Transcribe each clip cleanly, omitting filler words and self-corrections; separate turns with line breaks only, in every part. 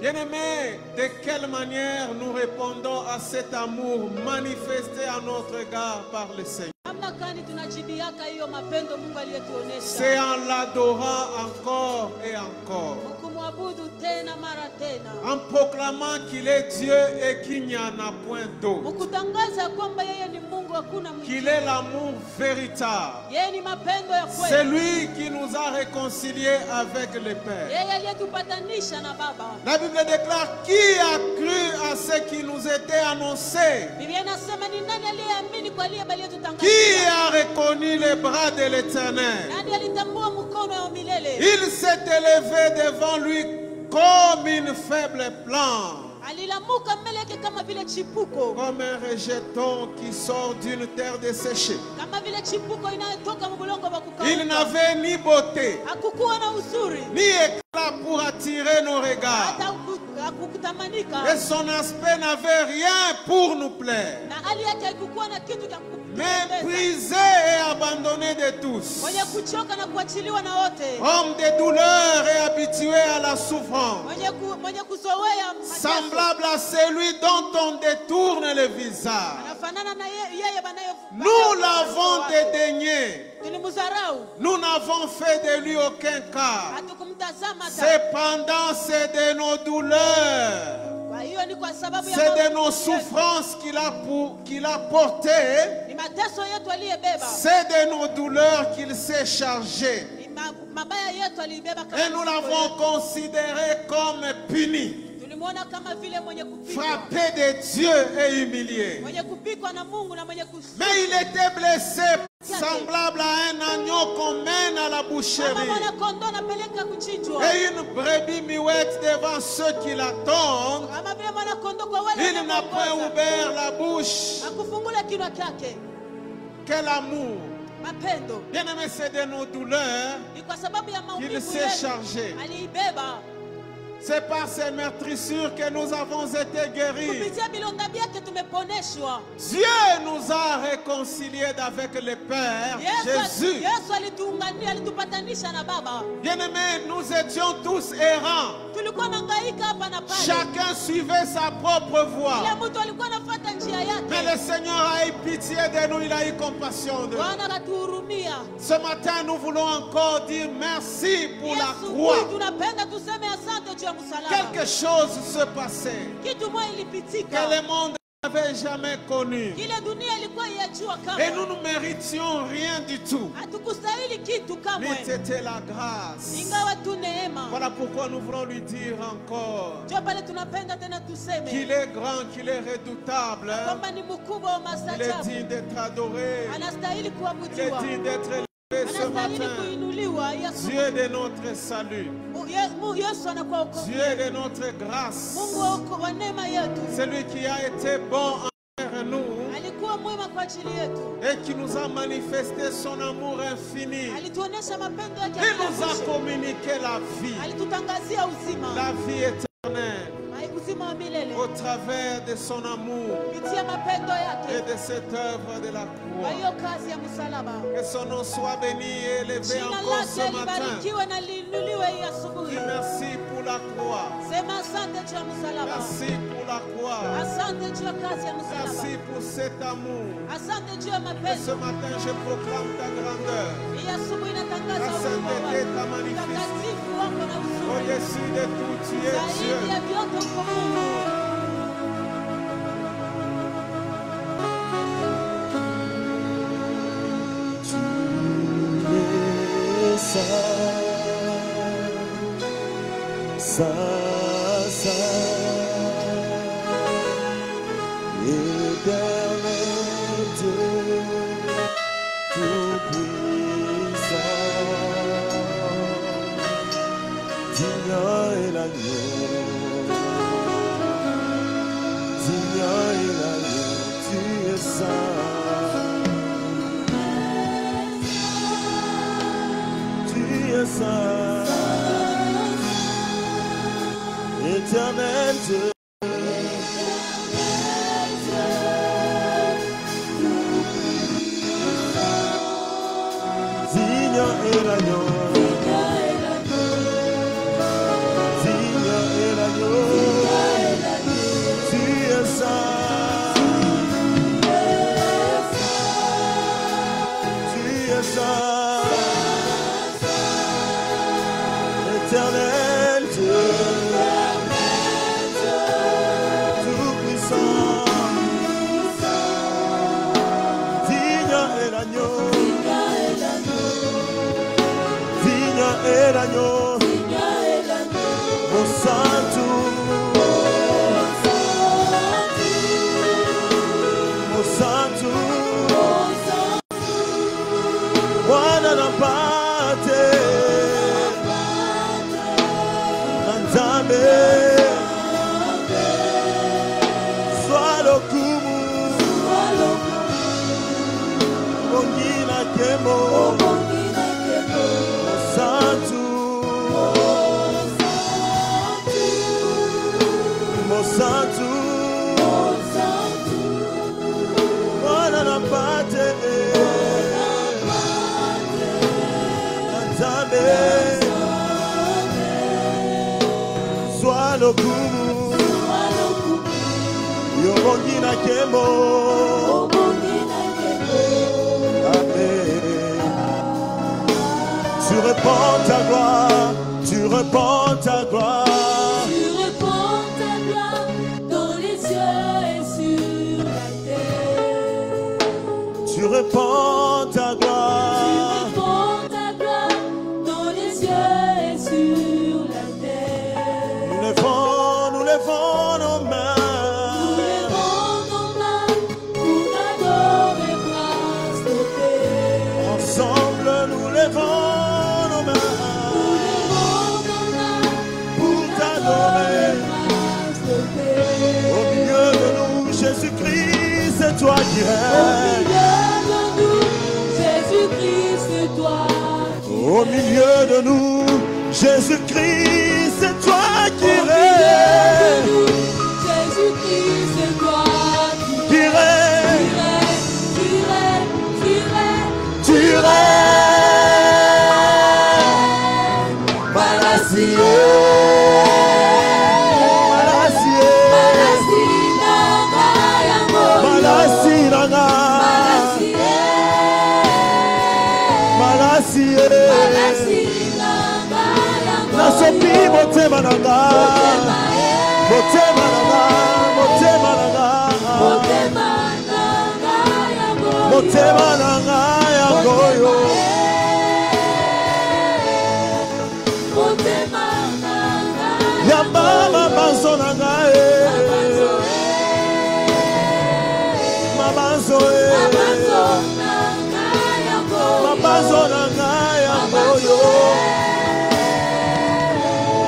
Bien-aimés, de quelle manière nous répondons à cet amour manifesté à notre égard par le Seigneur? C'est en l'adorant encore et encore, en proclamant qu'il est Dieu et qu'il n'y en a point d'autre, qu'il est l'amour véritable. C'est lui qui nous a réconciliés avec le Père. La Bible déclare: qui a cru à ce qui nous était annoncé? Qui a reconnu les bras de l'Éternel? Il s'est élevé devant lui comme une faible plante, comme un rejeton qui sort d'une terre desséchée. Il n'avait ni beauté, ni éclat pour attirer nos regards, et son aspect n'avait rien pour nous plaire. Méprisé et abandonné de tous, homme de douleur et habitué à la souffrance, semblable à celui dont on détourne le visage. Nous l'avons dédaigné, nous n'avons fait de lui aucun cas. Cependant, c'est de nos douleurs, c'est de nos souffrances qu'il a portées, c'est de nos douleurs qu'il s'est chargé. Et nous l'avons considéré comme puni, frappé de Dieu et humilié. Mais il était blessé, semblable à un agneau qu'on mène à la boucherie, et une brebis muette devant ceux qui l'attendent. Il n'a pas ouvert la bouche. Quel amour! Bien-aimé, c'est de nos douleurs qu'il s'est chargé. C'est par ces meurtrissures que nous avons été guéris. Dieu nous a réconciliés avec le Père, Jésus. Bien-aimés, nous étions tous errants. Chacun suivait sa propre voie. Mais le Seigneur a eu pitié de nous, il a eu compassion de nous. Ce matin, nous voulons encore dire merci pour la croix. Quelque chose se passait que le monde n'avait jamais connu. Et nous ne méritions rien du tout. Mais c'était la grâce. Voilà pourquoi nous voulons lui dire encore qu'il est grand, qu'il est redoutable. Il est digne d'être adoré. Il est digne d'être élevé ce matin. Dieu de notre salut, Dieu de notre grâce, celui qui a été bon envers nous et qui nous a manifesté son amour infini. Il nous a communiqué la vie éternelle, au travers de son amour et de cette œuvre de la croix. Que son nom soit béni et élevé encore ce matin. Merci pour la croix. Merci pour la croix. Merci pour cet amour. Et ce matin, je proclame ta grandeur, ta sainteté, ta magnificence. Au-dessus de tout, tu es Dieu.
Saint, éternel Dieu, tout-puissant, digne est l'agneau, tu es saint. Saint, éternel Dieu, digne est l'agneau, Éternel Dieu, tout-puissant, digne est l'agneau, digne est l'agneau, mon santo, mon santo, Bwana napate Nzambe swalo kumu Mongina kemo Mosantu Mosantu Bwana napate Nzambe swalo kumu Yomongina kemo Amen. Tu répands ta gloire, tu répands ta gloire.
Tu répands ta gloire dans les cieux et sur la terre.
Tu répands ta
Tu
gloire.
répands ta gloire dans les cieux et sur la terre.
Nous levons nos mains.
Nous levons nos mains pour t'adorer, grâce de paix.
Ensemble, nous levons nos
Nous
mains
levons nos mains
pour t'adorer.
grâce de paix.
Au milieu de nous, Jésus-Christ, c'est toi qui
Au
règnes.
milieu de nous, Jésus-Christ, c'est toi.
Au milieu de nous, Jésus-Christ, c'est toi qui
Au milieu de
règnes.
nous, Jésus-Christ, c'est toi
Qui règne, tu règnes. Malassié, Malassié, Malassié, Malassié, nasopi motema nanga, motema nanga, motema nanga, motema nanga yango yo. Yamba mabanzo nanga mabanzo mabanzo nanga yango yo,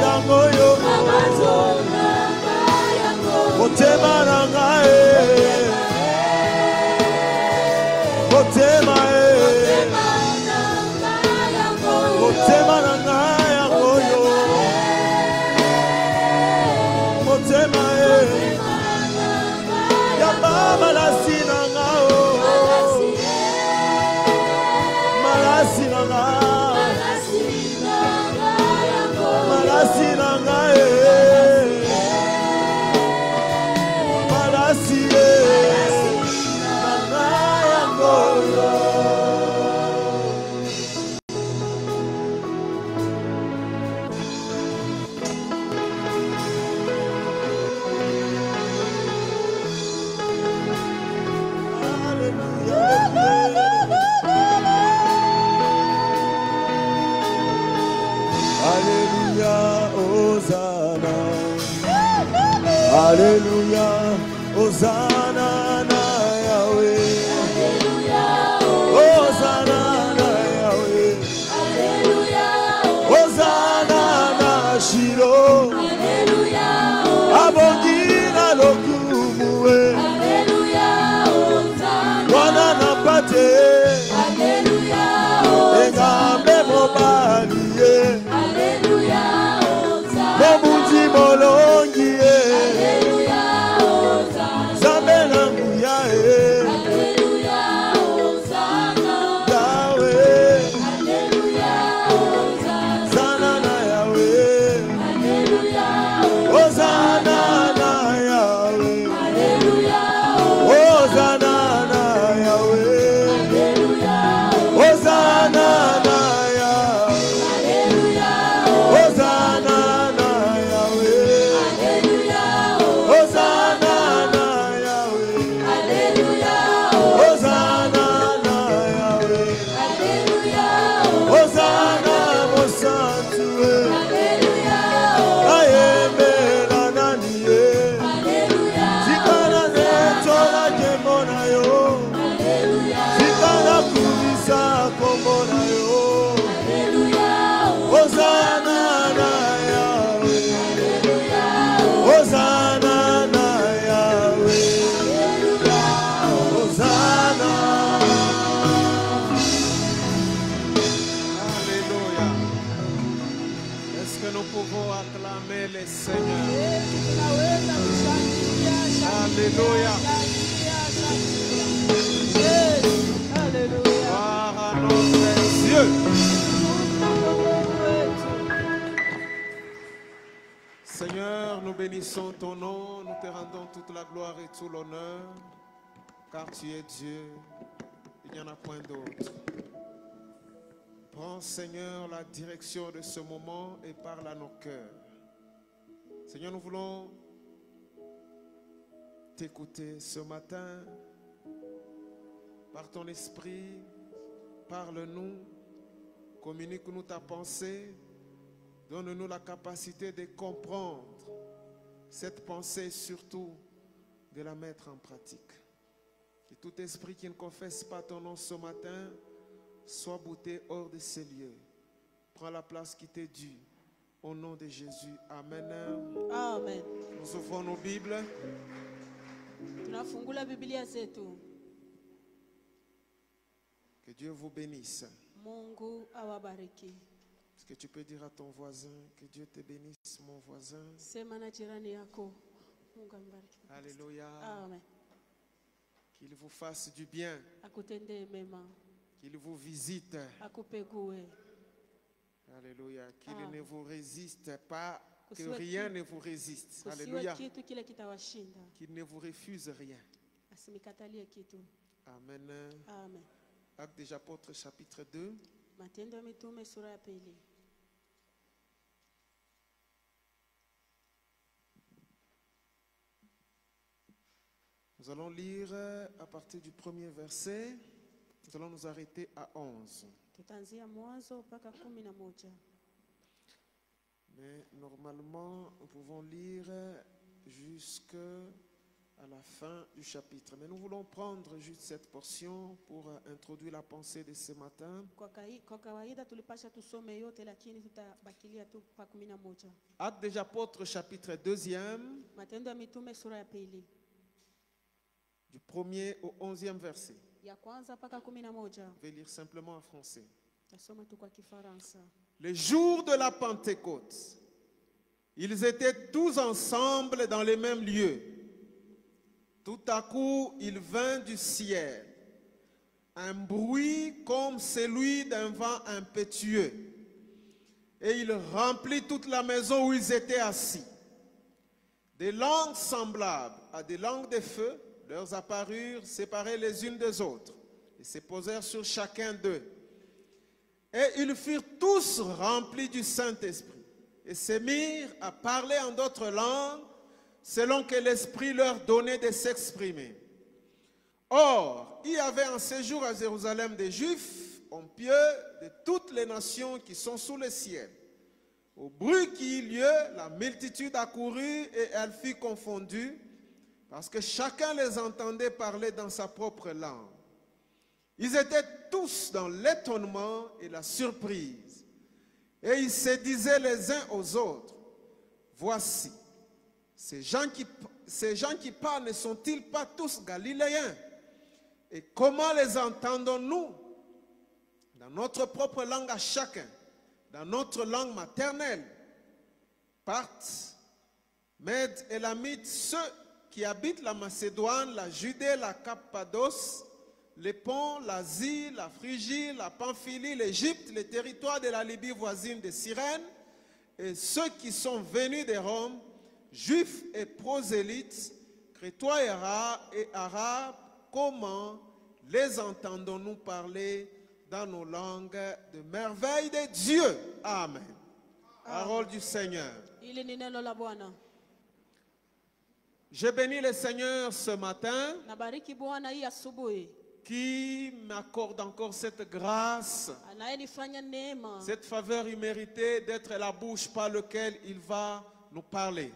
yango yo. Motema nanga motema motema nanga yango yo, motema yamba malasi nanga malasi nanga malasi nanga malasi nanga yango yo. Alléluia, Hosanna. Alléluia, Hosanna na Yahweh. Hosanna na Yahweh. Hosanna na Shiloh. Abongina lokumue. Bwana napate. Engambe mobaliye. Mobuti molongi ye. Zambe nangu ya ye. Yahweh. Zana na Yahweh.
que nous pouvons acclamer le Seigneur. Alléluia. Gloire à notre Dieu. Seigneur, nous bénissons ton nom, nous te rendons toute la gloire et tout l'honneur, car tu es Dieu, il n'y en a point d'autre. Prends, Seigneur, la direction de ce moment et parle à nos cœurs. Seigneur, nous voulons t'écouter ce matin. Par ton esprit, parle-nous, communique-nous ta pensée, donne-nous la capacité de comprendre cette pensée et surtout de la mettre en pratique. Que tout esprit qui ne confesse pas ton nom ce matin soit bouté hors de ces lieux. Prends la place qui t'est due. Au nom de Jésus. Amen.
Amen.
Nous ouvrons nos Bibles. Que Dieu vous bénisse. Est-ce que tu peux dire à ton voisin que Dieu te bénisse, mon voisin? Alléluia.
Amen.
Qu'il vous fasse du bien. Qu'il vous visite. Alléluia. Qu'il ne vous résiste pas. Que rien ne vous résiste. Alléluia. Qu'il ne vous refuse rien. Amen.
Amen.
Actes des Apôtres chapitre 2. Nous allons lire à partir du premier verset. Nous allons nous arrêter à 11. Mais normalement, nous pouvons lire jusqu'à la fin du chapitre. Mais nous voulons prendre juste cette portion pour introduire la pensée de ce matin. Actes des Apôtres, chapitre 2e, du 1er au 11e verset. Je vais lire simplement en français. Le jour de la Pentecôte, ils étaient tous ensemble dans les mêmes lieux. Tout à coup, il vint du ciel un bruit comme celui d'un vent impétueux, et il remplit toute la maison où ils étaient assis. Des langues semblables à des langues de feu leur apparurent, séparées les unes des autres, et se posèrent sur chacun d'eux. Et ils furent tous remplis du Saint-Esprit, et se mirent à parler en d'autres langues, selon que l'Esprit leur donnait de s'exprimer. Or, il y avait en séjour à Jérusalem des Juifs, hommes pieux de toutes les nations qui sont sous le ciel. Au bruit qui eut lieu, la multitude accourut et elle fut confondue, parce que chacun les entendait parler dans sa propre langue. Ils étaient tous dans l'étonnement et la surprise. Et ils se disaient les uns aux autres, voici, ces gens qui parlent ne sont-ils pas tous galiléens? Et comment les entendons-nous? Dans notre propre langue à chacun, dans notre langue maternelle. Parthes, Mèdes et Lamites, ceux qui habitent la Macédoine, la Judée, la Cappadoce, les Ponts, l'Asie, la Phrygie, la Pamphylie, l'Égypte, les territoires de la Libye voisine de Cyrène, et ceux qui sont venus de Rome, juifs et prosélytes, crétois et arabes, comment les entendons-nous parler dans nos langues de merveille de Dieu? Amen. Parole du Seigneur. Je bénis le Seigneur ce matin qui m'accorde encore cette grâce, cette faveur imméritée d'être la bouche par laquelle il va nous parler.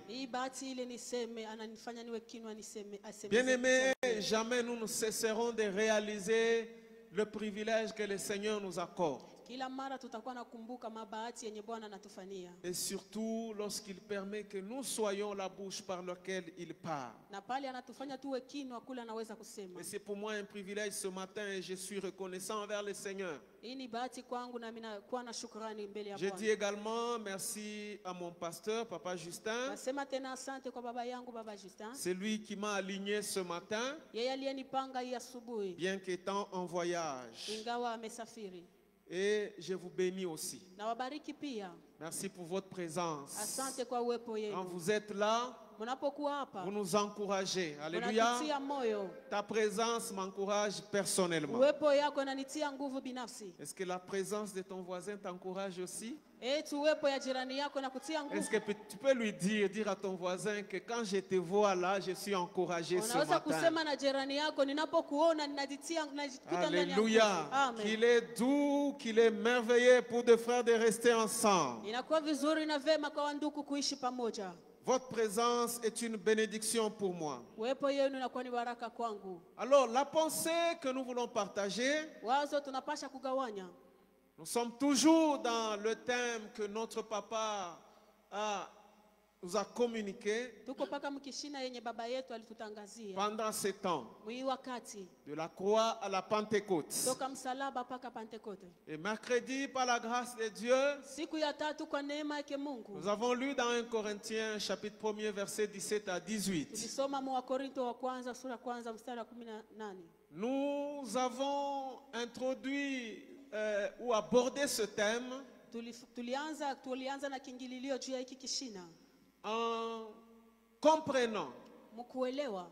Bien-aimés, jamais nous ne cesserons de réaliser le privilège que le Seigneur nous accorde.
Kila mara tutakuwa nakumbuka mabahati yenye Bwana anatufanyia.
Et surtout lorsqu'il permet que nous soyons la bouche par laquelle il parle.
Na pale anatufanya tuwe kinywa kule anaweza kusema.
Et c'est pour moi un privilège ce matin et je suis reconnaissant envers le Seigneur.
Hii ni bahati kwangu na mimi nakuwa na shukrani mbele ya
Je
Bwana.
dis également merci à mon pasteur, Papa Justin.
Nasema tena asante kwa baba yangu, Baba Justin.
C'est lui qui m'a aligné ce matin,
Yeye aliyenipanga hii asubuhi
bien qu'étant en voyage.
ingawa amesafiri.
Et je vous bénis aussi.
Na wabariki pia.
Merci pour votre présence.
Asante kwa uwepo
Quand
yenu.
vous êtes là,
Mnapokuwa hapa,
vous nous encouragez. Alléluia.
mnatutia moyo.
Ta présence m'encourage personnellement.
Uwepo yako unanitia nguvu binafsi.
Est-ce que la présence de ton voisin t'encourage aussi?
Uwepo ya jirani yako na kutia nguvu.
Est-ce que tu peux lui dire à ton voisin que quand je te vois là, je suis encouragé ce
Unaweza
matin?
kusema na jirani yako, ninapokuona najikuta ndani ya nguvu.
Alléluia.
Amen.
Qu'il est doux, qu'il est merveilleux pour deux frères de rester ensemble.
Inakuwa vizuri na vema kwa wandugu kuishi pamoja.
Votre présence est une bénédiction pour moi.
Uwepo yenu unakuwa ni baraka kwangu.
Alors, la pensée que nous voulons partager,
Wazo tunapasha kugawanya.
nous sommes toujours dans le thème que notre papa nous a communiqué
Tuko paka mkishina yenye baba yetu alitutangazia.
pendant ce temps,
Mwi wakati
de la croix à la Pentecôte.
toka msalaba paka Pentekote.
Et mercredi, par la grâce de Dieu,
Siku ya tatu kwa neema yake Mungu.
nous avons lu dans 1 Corinthiens chapitre 1er verset 17 à 18.
Tulisoma mu Wakorintho wa kwanza sura kwanza mstari wa 18.
Nous avons introduit ou abordé ce thème
Tulianza na kingililio juu ya hiki kishina.
en comprenant.
Mkuelewa.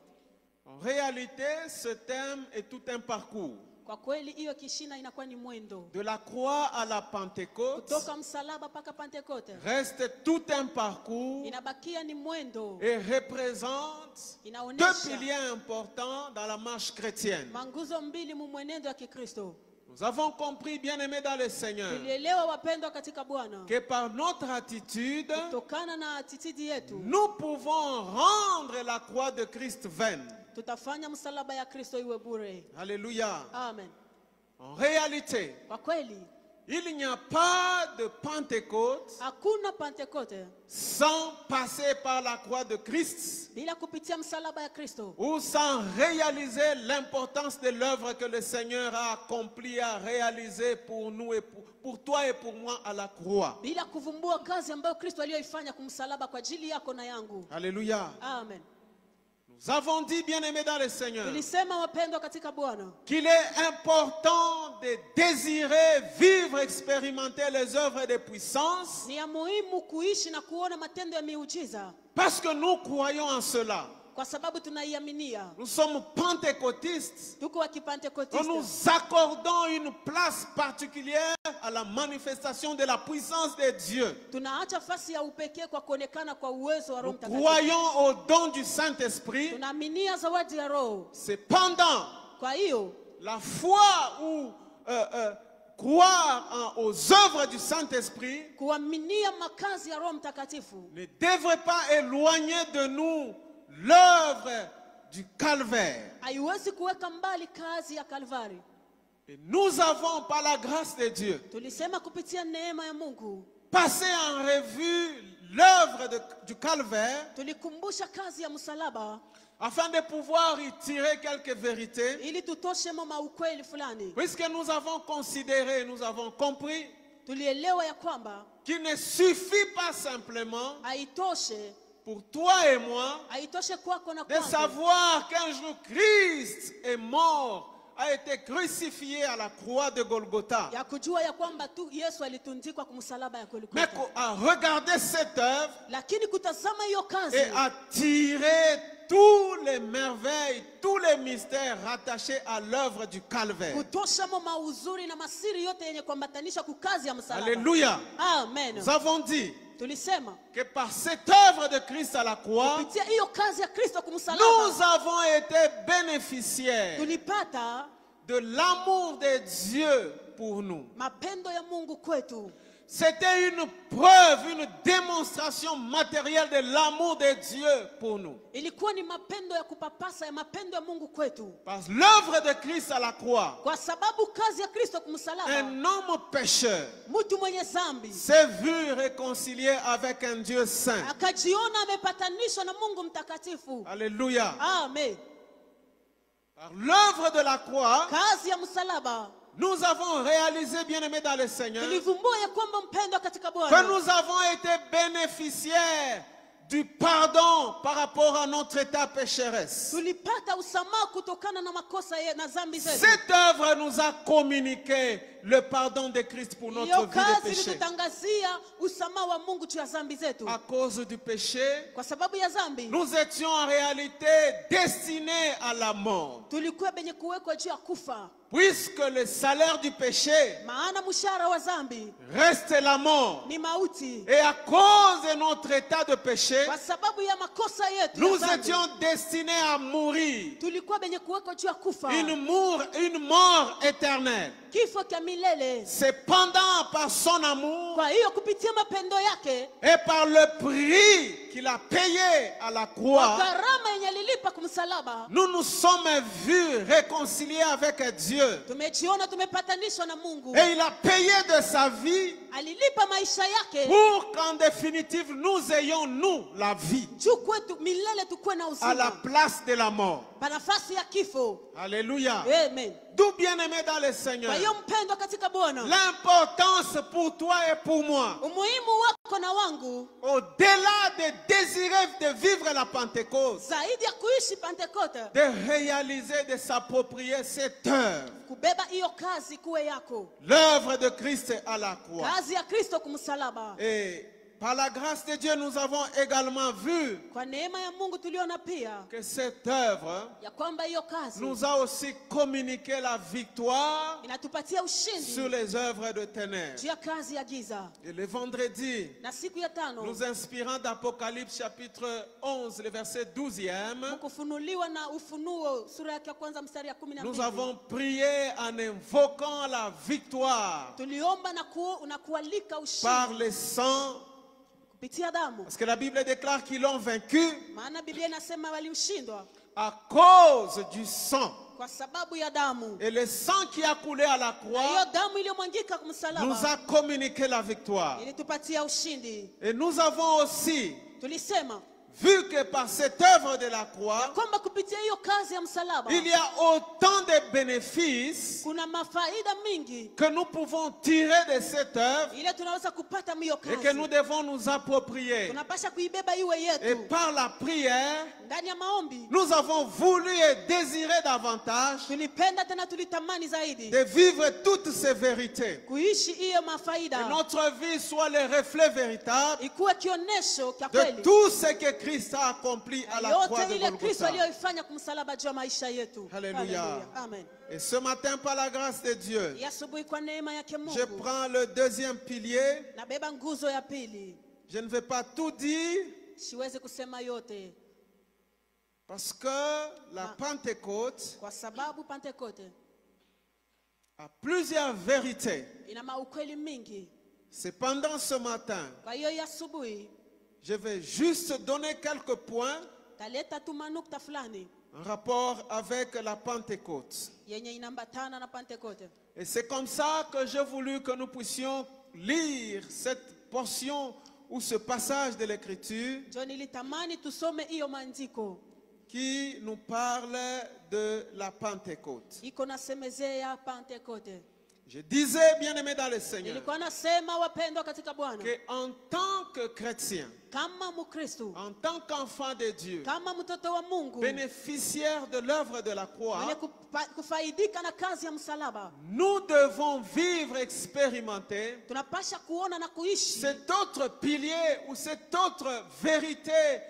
En réalité, ce thème est tout un parcours.
Kwa kweli hiyo kishina inakuwa ni mwendo.
De la croix à la Pentecôte
Kutoka msalaba paka Pentekote.
reste tout un parcours
Inabakia ni mwendo.
et représente deux
Inaonesha
piliers importants dans la marche chrétienne.
manguzo mbili mu mwenendo wa Kikristo.
Nous avons compris, bien-aimés dans le Seigneur,
Tulielewa wapendwa katika Bwana.
que par notre attitude,
Kutokana na attitude yetu,
nous pouvons rendre la croix de Christ vaine.
tutafanya msalaba ya Kristo iwe bure.
Alléluia.
Amen.
En réalité,
Kwa kweli,
il n'y a pas de Pentecôte
hakuna Pentekote
sans passer par la croix de Christ
bila kupitia msalaba ya Kristo.
ou sans réaliser l'importance de l'œuvre que le Seigneur a accomplie, a réalisée pour nous et pour toi et pour moi à la croix.
Bila kuvumbua kazi ambayo Kristo aliyoifanya kumsalaba kwa ajili yako na yangu.
Alléluia.
Amen.
Nous avons dit, bien-aimés dans le Seigneur,
Tulisema wapendwa katika Bwana,
qu'il est important de désirer vivre, expérimenter les œuvres de puissance,
ni ya muhimu kuishi na kuona matendo ya miujiza
parce que nous croyons en cela.
kwa sababu tunaiaminia.
Nous sommes pentecôtistes.
Tuko wa
Nous
Kipentekotista.
nous accordons une place particulière à la manifestation de la puissance de Dieu.
Tunaacha fasi ya upekee kwa kuonekana kwa uwezo wa Roho
Nous
Mtakatifu.
croyons au don du Saint-Esprit.
Tunaaminia zawadi ya Roho.
Cependant,
Kwa hiyo
la foi ou croire aux œuvres du Saint-Esprit
kuaminia makazi ya Roho Mtakatifu
ne devrait pas éloigner de nous l'œuvre du calvaire.
haiwezi kuweka mbali kazi ya Kalvari.
Et nous avons, par la grâce de Dieu,
Tulisema kupitia neema ya Mungu,
passé en revue l'œuvre du calvaire
tulikumbusha kazi ya msalaba
afin de pouvoir y tirer quelques vérités.
ili tutoshe mama ukweli fulani.
Puisque nous avons considéré, nous avons compris
Tulielewa ya kwamba
qu'il ne suffit pas simplement
haitoshe
pour toi et moi
kwako na
de
kwangu
savoir qu'un jour Christ est mort, a été crucifié à la croix de Golgotha.
ya kujua ya kwamba tu Yesu alitundikwa kwa msalaba ya
Mais
Golgotha.
à regarder cette œuvre
Lakini kutazama hiyo kazi
et à tirer tous les merveilles, tous les mystères rattachés à l'œuvre du calvaire.
kutosha mama uzuri na masiri yote yenye kuambatanisha kukazi ya msalaba.
Alléluia.
Amen.
Nous avons dit
Tulisema
que par cette œuvre de Christ à la croix,
kupitia hiyo kazi ya Kristo
nous
kumsalaba
avons été bénéficiaires
tulipata
de l'amour de Dieu pour nous.
mapendo ya Mungu kwetu.
C'était une preuve, une démonstration matérielle de l'amour de Dieu pour nous.
Ilikuwa ni mapendo ya kupapasa ya mapendo ya Mungu kwetu.
Parce que l'œuvre de Christ à la croix,
Kwa sababu kazi ya Kristo kumsalaba,
un homme pécheur
mtu mwenye dhambi
s'est vu réconcilié avec un Dieu saint.
akajiona amepatanishwa na Mungu mtakatifu.
Alléluia.
Amen.
Par l'œuvre de la croix,
Kazi ya msalaba
nous avons réalisé, bien-aimés dans le Seigneur,
tulivumbua ya kwamba mpendwa katika
que
Bwana,
nous avons été bénéficiaires du pardon par rapport à notre état pécheresse.
tulipata usamaha kutokana na makosa na dhambi zetu.
Cette œuvre nous a communiqué le pardon de Christ pour notre
Hiyo
vie de
kazi
péché.
ilitutangazia usamaha wa Mungu juu ya dhambi zetu.
À cause du péché,
Kwa sababu ya dhambi
nous étions en réalité destinés à la mort.
tulikuwa benye kuwekwa juu ya kufa,
Puisque le salaire du péché
maana mshahara wa dhambi
reste la mort.
ni mauti.
Et à cause de notre état de péché,
Kwa sababu ya makosa yetu ya
nous
dhambi,
étions destinés à mourir.
tulikuwa benye kuwekwa juu ya kufa,
Une mort éternelle.
kifo cha milele.
Cependant, par son amour
Kwa hiyo kupitia mapendo yake,
et par le prix qu'il a payé à la
kwa
croix,
gharama yenye alilipa kumsalaba,
nous nous sommes vus réconciliés avec Dieu.
tumejiona tumepatanishwa na Mungu.
Et il a payé de sa vie
Alilipa maisha yake
pour qu'en définitive nous ayons, nous, la vie
juu kwetu milele tukuwe na
à la
uzima
place de la mort.
pa nafasi ya kifo.
Alléluia.
Amen.
D'où, bien-aimé dans le Seigneur,
Kwa hiyo mpendwa katika Bwana,
l'importance pour toi et pour moi,
umuhimu wako na wangu,
au-delà de désirer de vivre la Pentecôte,
zaidi ya kuishi Pentekoste,
de réaliser, de s'approprier cette œuvre,
kubeba hiyo kazi kuwe yako,
l'œuvre de Christ à la croix.
kazi ya Kristo kumsalaba.
Et par la grâce de Dieu, nous avons également vu
Kwa neema ya Mungu tuliona pia
que cette œuvre
ya kwamba hiyo kazi
nous a aussi communiqué la victoire
inatupatia
sur
ushindi
les œuvres de ténèbres.
juu ya kazi ya giza.
Et le vendredi,
Na siku ya tano,
nous inspirant d'Apocalypse chapitre 11, le verset 12e,
kufunuliwa na Ufunuo sura yake ya kwanza mstari ya 12,
nous avons prié en invoquant la victoire
tuliomba na kualika
par
ushindi
le sang,
kupitia damu,
parce que la Bible déclare qu'ils l'ont vaincu
maana Biblia inasema waliushindwa
à cause du sang.
kwa sababu ya damu.
Et le sang qui a coulé à la
Na
croix
hiyo damu iliyomwangika
nous
kumsalaba
a communiqué la victoire.
ilitupatia ushindi.
Et nous avons aussi
Tulisema
vu que par cette œuvre de la croix,
kwamba kupitia hiyo kazi ya msalaba
il y a autant de bénéfices
kuna mafaida mingi
que nous pouvons tirer de cette œuvre
ile tunaweza kupata hiyo
et que
kazi.
nous devons nous approprier.
Tunapasha kuibeba iwe
Et
yetu.
par la prière,
Ndani ya maombi
nous avons voulu et désiré davantage
tulipenda tena tulitamani zaidi
de vivre toutes ces vérités.
kuishi hiyo
Que
mafaida,
notre vie soit le reflet véritable
ikuwe kionesho kya
de
kweli
tout ce que Christ a accompli à la croix
yote
de
ile Kristo
Golgotha.
aliyoifanya kumsalaba juu ya maisha yetu.
Alléluia.
Amen.
Et ce matin, par la grâce de Dieu,
Ya asubuhi kwa neema yake
je
Mungu
prends le deuxième pilier.
nabeba nguzo ya pili.
Je ne vais pas tout dire
Siwezi kusema yote
parce que la Pentecôte
kwa sababu Pentekoste
a plusieurs vérités.
ina maukweli mingi.
Cependant, ce matin,
Kwa hiyo ya asubuhi
je vais juste donner quelques points
taleta tu manukta fulani
en rapport avec la Pentecôte.
yenye inambatana na Pentekoste.
Et c'est comme ça que j'ai voulu que nous puissions lire cette portion ou ce passage de l'Écriture
Ndio nilitamani tusome hiyo maandiko
qui nous parle de la Pentecôte.
iko nasemezea Pentekoste.
Je disais, bien-aimés dans le Seigneur,
Nilikuwa nasema wapendwa katika Bwana,
qu'en tant que chrétien,
kama Mkristo,
en tant qu'enfant de Dieu,
kama mtoto wa Mungu,
bénéficiaire de l'œuvre de la croix,
mwenye kufaidika na kazi ya msalaba,
nous devons vivre, expérimenter
tunapasha kuona na kuishi
cet autre pilier ou cette autre vérité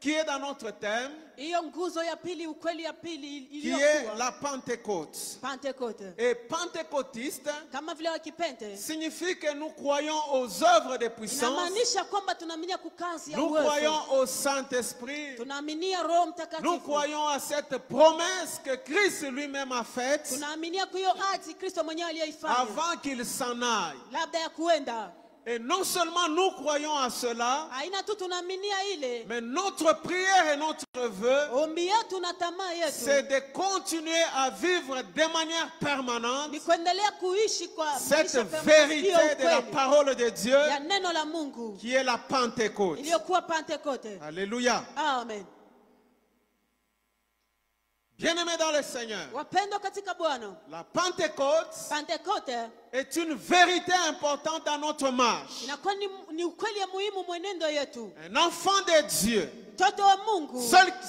qui est dans notre thème,
hiyo nguzo ya pili, ukweli ya pili
qui est
iliyokuwa
la Pentecôte.
Pentekoste.
Et pentecôtiste
Kama vile wakipente
signifie que nous croyons aux œuvres de puissance,
inamaanisha kwamba tunaaminia kukazi ya
nous croyons
uwezo,
au Saint-Esprit,
tunaaminia Roho
nous
Mtakatifu,
croyons à cette promesse que Christ lui-même a faite
tunaaminia kwa hiyo ahadi Kristo mwenyewe aliyoifanya
avant qu'il s'en aille.
labda ya kuenda.
Et non seulement nous croyons à cela,
Haina tu tunaaminia ile.
mais notre prière et notre vœu,
Ombi yetu na tamaa
c'est
yetu.
de continuer à vivre de manière permanente
Ni kuendelea kuishi kwa
cette
maisha permanente
vérité
ya
de la
ukweli,
parole de Dieu
ya neno la Mungu
qui est la Pentecôte.
iliyokuwa Pentekote.
Alléluia.
Amen.
Bien-aimés dans le Seigneur,
Wapendwa katika Bwana,
la Pentecôte
Pentekote
est une vérité importante dans notre marche.
inakuwa ni ukweli ya muhimu mwenendo yetu.
Un enfant de Dieu,
Mtoto wa Mungu,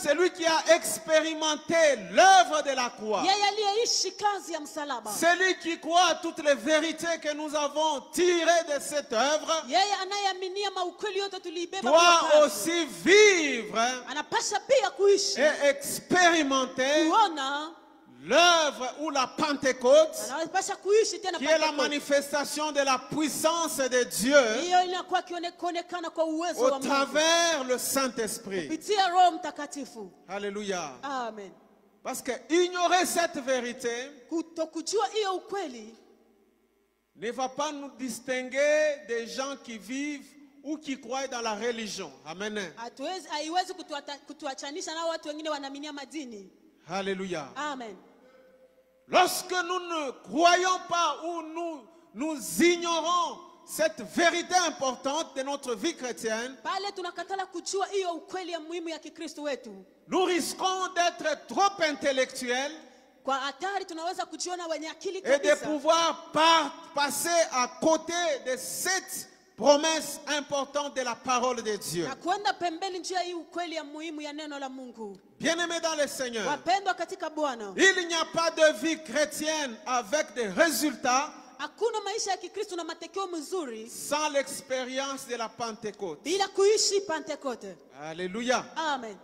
celui qui a expérimenté l'œuvre de la croix,
yeye aliyeishi kazi ya msalaba,
celui qui croit à toutes les vérités que nous avons tirées de cette œuvre,
yeye anayeaminia maukweli yote tuliibeba kwa
doit
kazi,
aussi vivre
anapasha pia kuishi
et expérimenter
kuona,
l'œuvre ou la Pentecôte,
anapasha kuishi tena
qui est la
Pentekote.
manifestation de la puissance de Dieu
Hiyo inakuwa kuonekana kwa uwezo
au
wa Mungu
travers le Saint-Esprit.
kupitia Roho Mtakatifu.
Alléluia.
Amen.
Parce que ignorer cette vérité
Kutokujua hiyo ukweli
ne va pas nous distinguer des gens qui vivent ou qui croient dans la religion. Amen.
haiwezi kutuachanisha na watu wengine wanaaminia madini.
Alléluia.
Amen.
Lorsque nous ne croyons pas ou nous ignorons cette vérité importante de notre vie chrétienne,
Pale tunakatala kujua hiyo ukweli ya muhimu ya Kikristo wetu,
nous risquons d'être trop intellectuels
kwa hatari tunaweza kujiona wenye akili
et de
kabisa
pouvoir passer à côté de cette promesse importante de la parole de Dieu.
na kwenda pembeni njia hii ukweli ya muhimu ya neno la Mungu.
Bien-aimés dans le Seigneur,
Wapendwa katika Bwana,
il n'y a pas de vie chrétienne avec des résultats
hakuna maisha ya Kikristo na matokeo mazuri
sans l'expérience de la Pentecôte.
bila kuishi Pentekote.
Alléluia.
Amen.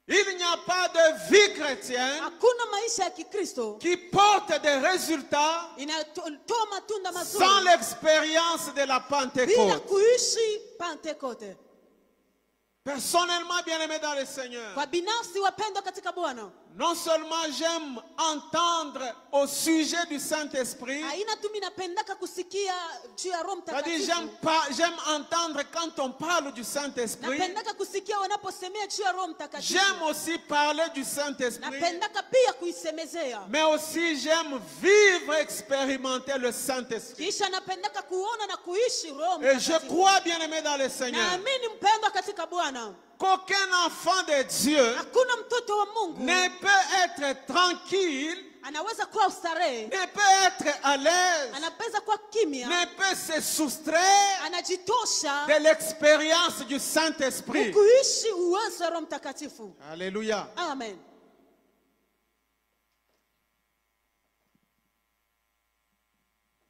Il n'y a pas de vie chrétienne
Hakuna maisha ya Kikristo
qui porte des résultats
inatoa matunda
sans
mazuri
l'expérience de la
bila
Pentecôte.
kuishi Pentekote.
Personnellement, bien-aimé dans le Seigneur,
Kwa binafsi wapendwa katika Bwana,
non seulement j'aime entendre au sujet du Saint-Esprit,
aina tu napendaka kusikia juu ya Roho
c'est-à-dire
Mtakatifu.
j'aime entendre quand on parle du Saint-Esprit,
Napendaka kusikia wanaposemea juu ya Roho Mtakatifu.
j'aime aussi parler du Saint-Esprit,
Napendaka pia kuisemezea.
mais aussi j'aime vivre, expérimenter le Saint-Esprit.
Kisha napendaka kuona na kuishi Roho
Et je
Mtakatifu.
crois, bien-aimé dans le Seigneur,
Naamini mpendwa katika Bwana,
qu'aucun enfant de Dieu
hakuna mtoto wa Mungu
ne peut être tranquille,
anaweza kuwa ustarehe,
ne peut être à l'aise,
anaweza kuwa kimya,
ne peut se soustraire
anajitosha
de l'expérience du Saint-Esprit.
kuishi uwezo wa Roho Mtakatifu.
Alléluia.
Amen.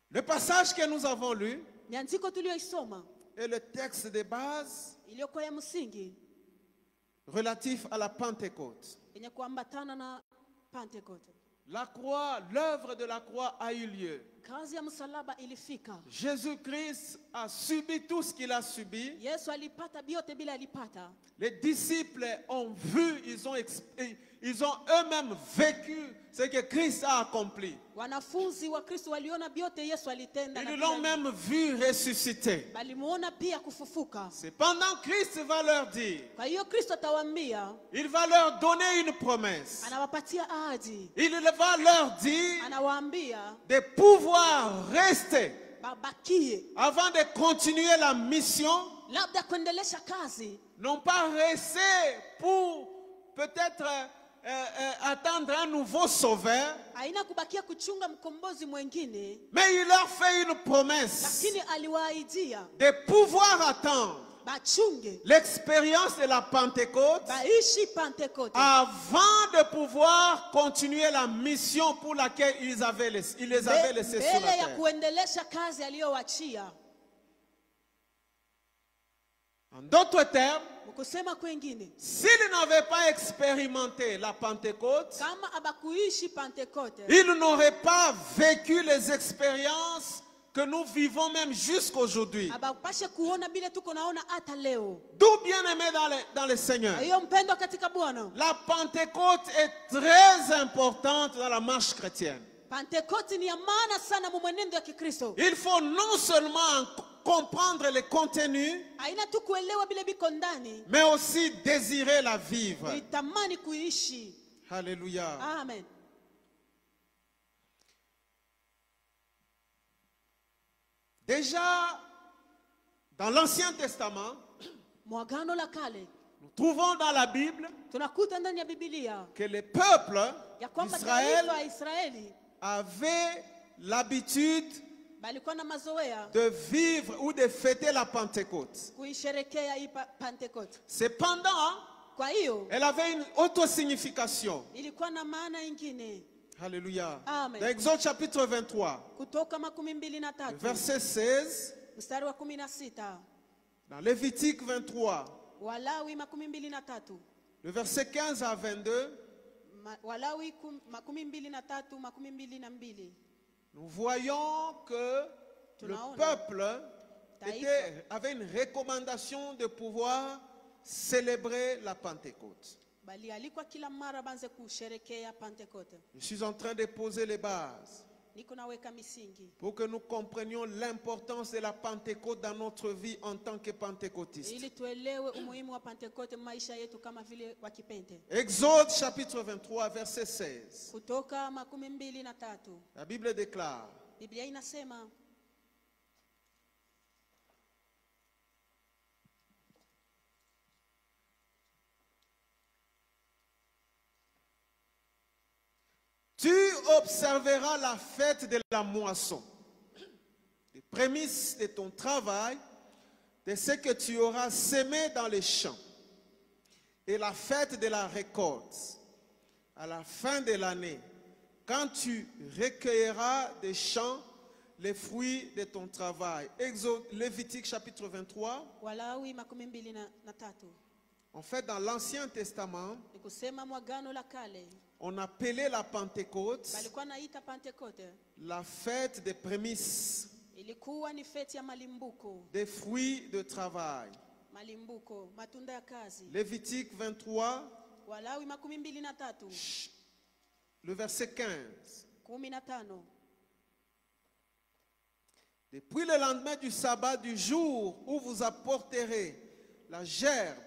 Le passage que nous avons lu
Ni andiko tuliyoisoma
est le texte de base
iliyokuwa ya msingi
relatif à la Pentecôte.
yenye kuambatana na Pentekote.
La croix, l'œuvre de la croix a eu lieu.
Kazi ya msalaba ilifika.
Jésus-Christ a subi tout ce qu'il a subi.
Yesu alipata vyote bila alipata.
Les disciples ont vu, ils ont eux-mêmes vécu ce que Christ a accompli.
Wanafunzi wa Kristo waliona vyote Yesu alitenda,
Ils l'ont même vu ressusciter.
balimuona pia kufufuka.
Cependant, Christ va leur dire,
Kwa hiyo Kristo atawaambia,
il va leur donner une promesse.
anawapatia ahadi,
Il va leur dire
anawaambia
de pouvoir rester
babakie,
avant de continuer la mission,
labda kuendelesha kazi,
non pas rester pour peut-être attendre un nouveau sauveur,
haina kubakia kuchunga mkombozi mwingine,
mais il leur fait une promesse
lakini aliwaahidia
de pouvoir attendre
bachunge,
l'expérience de la Pentecôte
baishi Pentekote
avant de pouvoir continuer la mission pour laquelle ils les avaient laissés sur la
mbele ya
terre.
kuendelesha kazi aliyowachia.
En d'autres termes,
Mkusema kwengine,
s'ils n'avaient pas expérimenté la Pentecôte,
kama abakuishi Pentekote,
ils n'auraient pas vécu les expériences que nous vivons même jusqu'aujourd'hui.
abapashe kuona bile tuko naona hata leo.
D'où bien aimé dans le Seigneur,
Hiyo mpendwa katika Bwana,
la Pentecôte est très importante dans la marche chrétienne.
Pentecote ni ya maana sana mu mwenendo ya Kikristo.
Il faut non seulement comprendre les contenus,
Haina tu kuelewa bila biko ndani,
mais aussi désirer la vivre.
kuitamani kuishi.
Alléluia.
Amen.
Déjà, dans l'Ancien Testament,
Mwagano la kale
nous trouvons dans la Bible
tunakuta ndani ya Biblia
que les peuples
ya kwamba
d'Israël
taifa ya Israeli
avaient l'habitude
balikuwa na mazoea
de vivre ou de fêter la Pentecôte.
kuisherekea hii Pentecote.
Cependant,
Kwa hiyo
elle avait une auto-signification.
ilikuwa na maana ingine.
Alléluia.
Amen.
Dans Exode chapitre 23,
Kutoka 23
verset 16,
mstari wa 16,
dans Lévitique 23,
Walawi 23,
le verset 15 à 22,
Walawi 23, 22.
nous voyons que le peuple avait une recommandation de pouvoir célébrer la Pentecôte.
Bali alikuwa kila mara banze kusherekea Pentecote.
Je suis en train de poser les bases
Niko naweka misingi
pour que nous comprenions l'importance de la Pentecôte dans notre vie en tant que pentecôtistes.
ili tuelewe umuhimu wa Pentecote maisha yetu kama vile wa kipente.
Exode chapitre 23, verset 16.
Kutoka 23,
La Bible déclare:
Biblia inasema,
tu observeras la fête de la moisson, les prémices de ton travail, de ce que tu auras semé dans les champs, et la fête de la récolte, à la fin de l'année, quand tu recueilleras des champs les fruits de ton travail. Exode, Lévitique chapitre 23.
Walawi 23.
En fait, dans l'Ancien Testament,
Nikusema mwagano la kale
on appelait la Pentecôte
balikuwa naita Pentecote.
la fête des prémices,
Ilikuwa ni feti ya malimbuko,
des fruits de travail.
malimbuko, matunda ya kazi.
Lévitique 23,
Walawi 23,
le verset 15.
15.
Depuis le lendemain du sabbat, du jour où vous apporterez la gerbe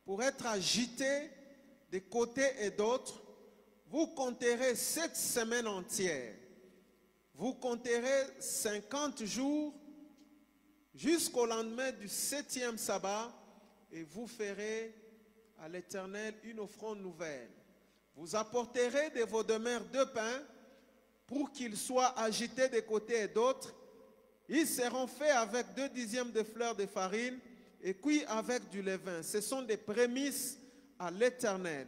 pour être agitée de côté et d'autre, vous compterez 7 semaines entières. Vous compterez 50 jours jusqu'au lendemain du 7e sabbat et vous ferez à l'Éternel une offrande nouvelle. Vous apporterez de vos demeures 2 pains pour qu'ils soient agités de côté et d'autre. Ils seront faits avec 2 dixièmes de fleurs de farine et cuits avec du levain. Ce sont des prémices à l'Éternel.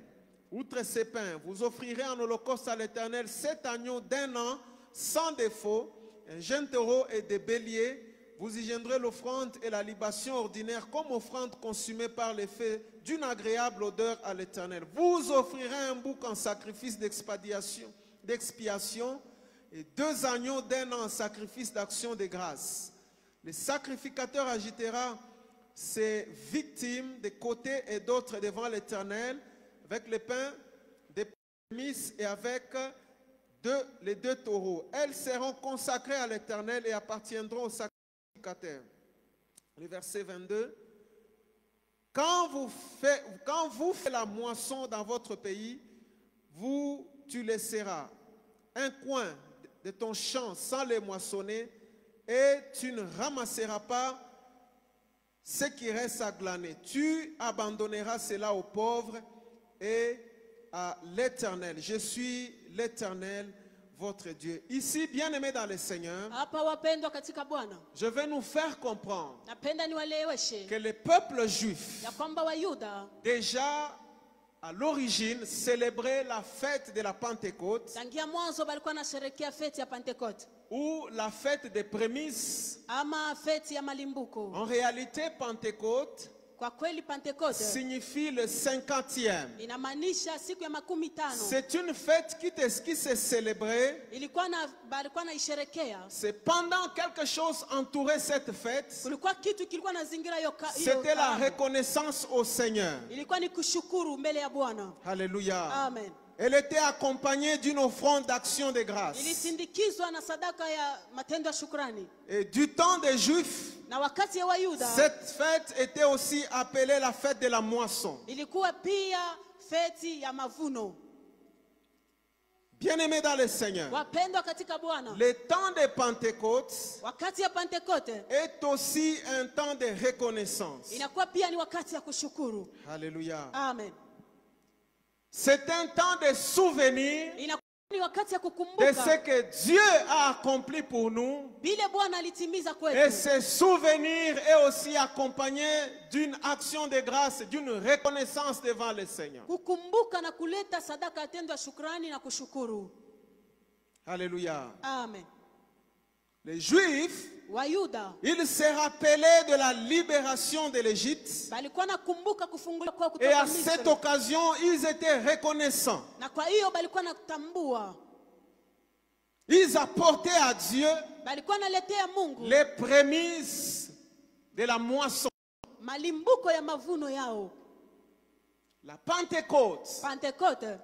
Outre ces pains, vous offrirez en holocauste à l'Éternel 7 agneaux d'1 an sans défaut, un jeune taureau et des béliers. Vous y gênerez l'offrande et la libation ordinaire comme offrande consumée par les feux d'une agréable odeur à l'Éternel. Vous offrirez un bouc en sacrifice d'expiation et 2 agneaux d'1 an en sacrifice d'action de grâce. Le sacrificateur agitera ses victimes de côté et d'autre devant l'Éternel avec les pains des prémices et avec les 2 taureaux. Elles seront consacrées à l'Éternel et appartiendront au sacrificateur. Le verset 22. Quand vous faites la moisson dans votre pays, tu laisseras un coin de ton champ sans les moissonner et tu ne ramasseras pas ce qui reste à glaner. Tu abandonneras cela aux pauvres et à l'Éternel. Je suis l'Éternel, votre Dieu. Ici, bien-aimés dans le Seigneur, je vais nous faire comprendre que le peuple juif, déjà à l'origine, célébrait la fête de la Pentecôte ou la fête des prémices. En réalité, Pentecôte signifie le 50e. C'est une fête qui s'est célébrée. C'est pendant quelque chose entourait cette fête. C'était la reconnaissance au Seigneur. Alléluia.
Amen.
Elle était accompagnée d'une offrande d'action de grâce.
ilisindikizwa na sadaka ya matendo ya shukrani.
Et du temps des Juifs,
Na wakati ya Wayuda,
cette fête était aussi appelée la fête de la moisson.
ilikuwa pia feti ya mavuno.
Bien-aimés dans le Seigneur,
Wapendwa katika Bwana,
le temps de Pentecôte
wakati ya Pentekote
est aussi un temps de reconnaissance.
inakuwa pia ni wakati ya kushukuru.
Alléluia.
Amen.
C'est un temps de souvenir
Inakuwa ni wakati ya
de ce
kukumbuka
que Dieu a accompli pour nous.
vile Bwana alitimiza
Et
kwetu.
ce souvenir est aussi accompagné d'une action de grâce, d'une reconnaissance devant le Seigneur.
Kukumbuka na kuleta sadaka ya tendo ya shukrani na kushukuru.
Alléluia.
Amen.
Les Juifs,
Wayuda
ils se rappelaient de la libération de l'Égypte.
balikuwa nakumbuka kufunguliwa kwao
Et
kutoka
à cette
Misri.
occasion, ils étaient reconnaissants.
Na kwa hiyo balikuwa nakutambua,
Ils apportaient à Dieu
balikuwa naletea Mungu
les prémices de la moisson.
malimbuko ya mavuno yao.
La Pentecôte,
Pentekote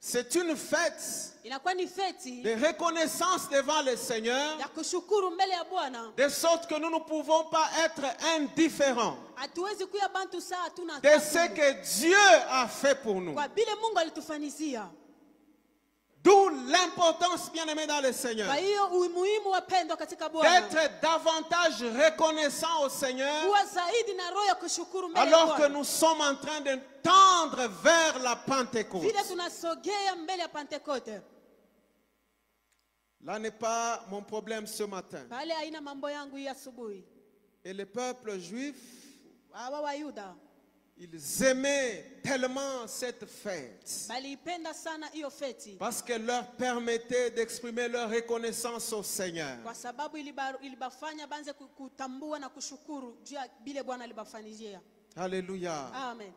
c'est une fête
inakuwa ni feti
de reconnaissance devant le Seigneur,
ya kushukuru mbele ya Bwana.
de sorte que nous ne pouvons pas être indifférents
Hatuwezi kuya bantu saa hatuna
de ce
tabu.
que Dieu a fait pour nous.
Kwa vile Mungu alitufanyizia.
D'où l'importance, bien-aimés dans le Seigneur,
Kwa hiyo umuhimu wapendwa katika Bwana
d'être davantage reconnaissants au Seigneur
kuwa zaidi na roho ya kushukuru mbele ya
alors que
Bwana.
nous sommes en train de tendre vers la Pentecôte.
Vile tunasogea mbele ya Pentekote.
Là n'est pas mon problème ce matin.
Pale haina mambo yangu hii asubuhi.
Et le peuple juif,
Hawa Wayuda
ils aimaient tellement cette fête
baliipenda sana hiyo feti
parce qu'elle leur permettait d'exprimer leur reconnaissance au Seigneur.
kwa sababu ilibafanya banze kutambua na kushukuru juu ya bile Bwana alibafanyizia.
Alléluia.
Amen.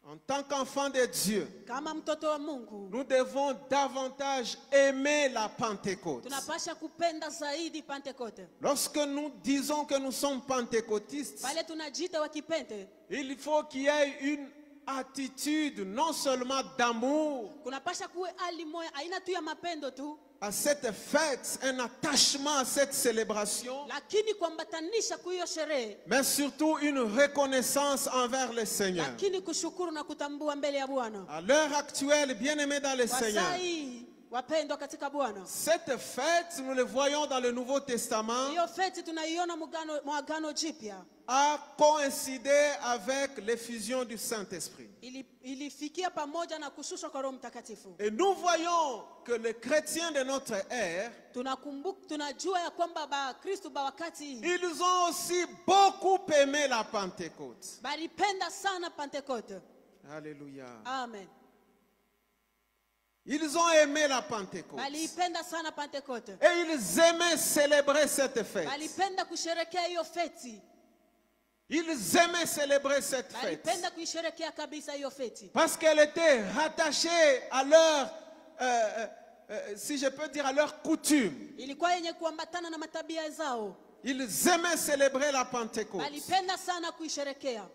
En tant qu'enfants de Dieu,
Kama mtoto wa Mungu
nous devons davantage aimer la Pentecôte.
tunapasha kupenda zaidi Pentekote.
Lorsque nous disons que nous sommes pentecôtistes,
Pale tunajiita wa Kipente,
il faut qu'il y ait une attitude non seulement d'amour
kunapasha kuwe hali moja aina tu ya mapendo tu,
à cette fête, un attachement à cette célébration,
lakini kuambatanisha kwa hiyo sherehe,
mais surtout une reconnaissance envers le Seigneur.
lakini kushukuru na kutambua mbele ya Bwana.
À l'heure actuelle, bien-aimés dans le
Kwa
Seigneur,
saa hii wapendwa katika Bwana,
cette fête, nous le voyons dans le Nouveau Testament,
hiyo feti tunaiona mwagano jipya.
a coïncidé avec l'effusion du Saint-Esprit.
Ilifikia pamoja na kushushwa kwa Roho Mtakatifu.
Et nous voyons que les chrétiens de notre ère,
Tunajua ya kwamba Bakristo ba wakati hii
ils ont aussi beaucoup aimé la Pentecôte.
balipenda sana Pentekote.
Alléluia.
Amen.
Ils ont aimé la Pentecôte.
Balipenda sana Pentekote.
Et ils aimaient célébrer cette fête.
Balipenda kusherekea hiyo feti.
Ils aimaient célébrer cette fête.
Balipenda kuisherekea kabisa hiyo feti.
Parce qu'elle était rattachée à leur, si je peux dire, à leur coutume.
Ilikuwa yenye kuambatana na matabia zao.
Ils aimaient célébrer la Pentecôte.
Balipenda sana kuisherekea.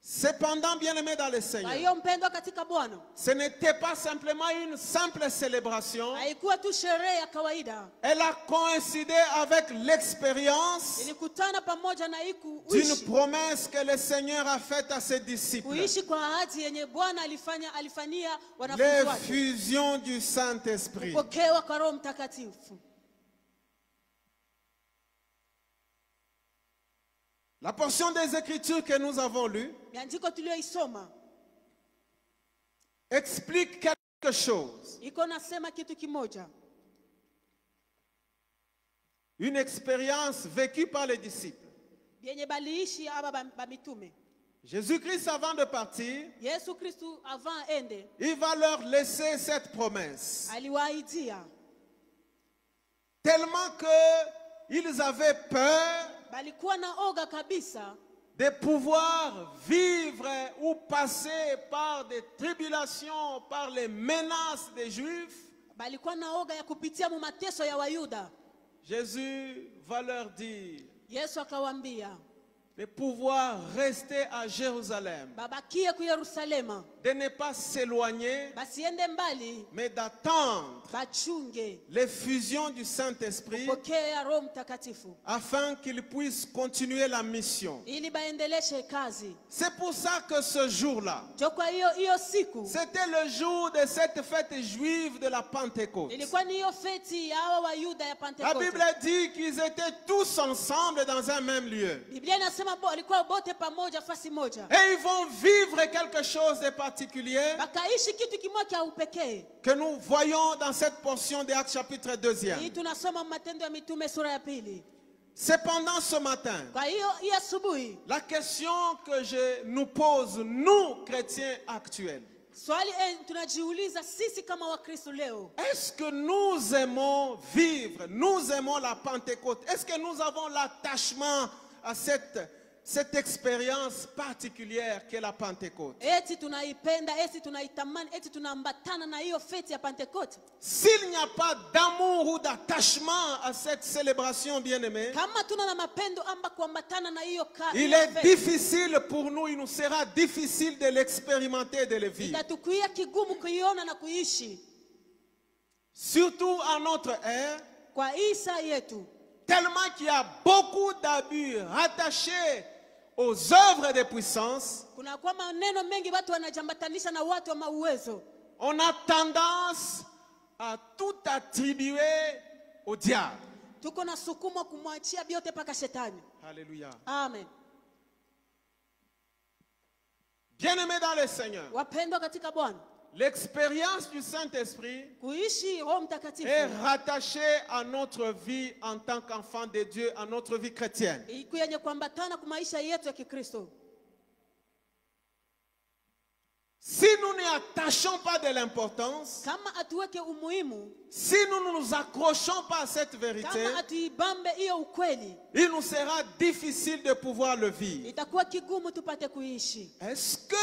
Cependant, bien-aimés dans le
Kwa
Seigneur,
hiyo mpendwa katika Bwana,
ce n'était pas simplement une simple célébration.
haikuwa tu sherehe ya kawaida.
Elle a coïncidé avec l'expérience
Ilikutana pamoja na
d'une promesse que le Seigneur a faite à ses disciples.
kuishi kwa ahadi yenye Bwana alifanyia wanafunzi wake.
L'effusion du Saint-Esprit.
Kupokewa kwa Roho Mtakatifu.
La portion des Écritures que nous avons lue
Miandiko tuliyoisoma
explique quelque chose.
iko nasema kitu kimoja.
Une expérience vécue par les disciples.
Yenye baliishi aba ba mitume.
Jésus-Christ, avant de partir,
Yesu Kristu avant ende,
il va leur laisser cette promesse.
aliwaidia.
Tellement qu'ils avaient peur
Balikuwa na oga kabisa
de pouvoir vivre ou passer par des tribulations, par les menaces des Juifs.
balikuwa na oga ya kupitia mu mateso ya Wayuda.
Jésus va leur dire
Yesu akawaambia
de pouvoir rester à Jérusalem
babakie ku Yerusalema
de ne pas s'éloigner,
basiende mbali,
mais d'attendre
bachunge
l'effusion du Saint-Esprit
kupokea Roho Mtakatifu
afin qu'il puisse continuer la mission.
ili baendeleshe kazi.
C'est pour ça que ce jour-là,
Jo, kwa hiyo siku
c'était le jour de cette fête juive de la Pentecôte.
ilikuwa ni hiyo feti ya hawa Wayuda ya
La
Pentekoste.
Bible dit qu'ils étaient tous ensemble dans un même lieu.
Biblia inasema walikuwa bote pamoja fasi moja.
Et ils vont vivre quelque chose de particulier
Bakaishi kitu kimoja cha upekee.
que nous voyons dans cette portion de Actes chapitre 2.
Hii tunasoma Matendo ya Mitume sura ya 2.
Cependant, ce matin,
Kwa hiyo hii asubuhi
la question que je nous pose, nous, chrétiens actuels,
swali tunajiuliza sisi kama Wakristo leo,
est-ce que nous aimons vivre, nous aimons la Pentecôte? Est-ce que nous avons l'attachement à cette expérience particulière qu'est la Pentecôte?
eti tunaipenda, eti tunaitamani, eti tunaambatana na hiyo feti ya Pentekoste?
S'il n'y a pas d'amour ou d'attachement à cette célébration bien-aimée,
Kama tuna na mapendo amba kuambatana na hiyo
il est difficile pour nous, il nous sera difficile de l'expérimenter et de le vivre.
itatukuia kigumu kuiona na kuishi.
Surtout à notre ère,
Kwa hii saa yetu
tellement qu'il y a beaucoup d'abus rattachés aux œuvres de puissance,
kuna kwa maneno mengi watu wanajambatanisha na watu wa mauwezo.
on a tendance à tout attribuer au diable.
Tuko na sukumo kumwachia biote paka shetani.
Alléluia.
Amen.
Bien-aimés dans le Seigneur,
Wapendwa katika Bwana,
l'expérience du Saint-Esprit
kuishi Roho Mtakatifu
est rattachée à notre vie en tant qu'enfant de Dieu, à notre vie chrétienne.
iko yenye kuambatana kwa maisha yetu ya Kikristo.
Si nous n'y attachons pas de l'importance,
Kama atuweke umuhimu,
si nous ne nous accrochons pas à cette vérité,
kama atuibambe hiyo ukweli,
il nous sera difficile de pouvoir le vivre.
itakuwa kigumu tupate kuishi.
Est-ce que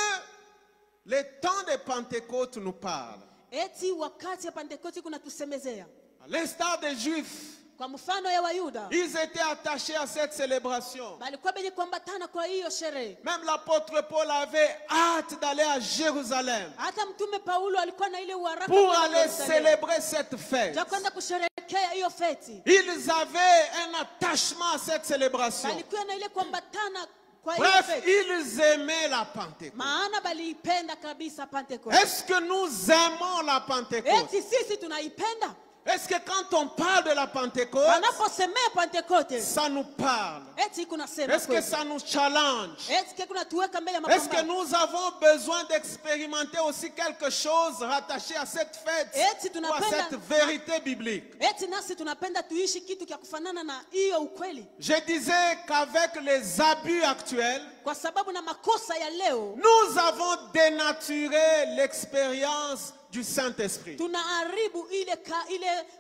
le temps de Pentecôte nous parle?
Eti wakati ya Pentekoste kuna tusemezea.
À l'instar des Juifs,
Kwa mfano ya Wayuda,
ils étaient attachés à cette célébration.
balikuwa benye kuambatana kwa hiyo sherehe.
Même l'apôtre Paul avait hâte d'aller à Jérusalem
Hata mtume Paulo alikuwa na ile uharaka
pour
kwenda
aller
Yerusalemu.
célébrer cette fête.
Ja kwenda kusherehekea hiyo feti.
Ils avaient un attachement à cette célébration.
Balikuwa na ile kuambatana kwa hiyo
Bref,
feti.
ils aimaient la Pentecôte.
Maana baliipenda kabisa Pentekoste.
Est-ce que nous aimons la Pentecôte?
Eti sisi tunaipenda.
Est-ce que quand on parle de la Pentecôte,
Wanaposemea Pentekoste,
ça nous parle?
eti kuna sema
Est-ce que
kweli.
ça nous challenge?
Eti kuna tuweka mbele ya
Est-ce que
mapambano.
nous avons besoin d'expérimenter aussi quelque chose rattaché à cette fête
Eti
ou à
tunapenda,
cette vérité biblique?
eti nasi tunapenda tuishi kitu kia kufanana na hiyo ukweli.
Je disais qu'avec les abus actuels,
Kwa sababu na makosa ya leo,
nous avons dénaturé l'expérience du Saint-Esprit.
tunaharibu ile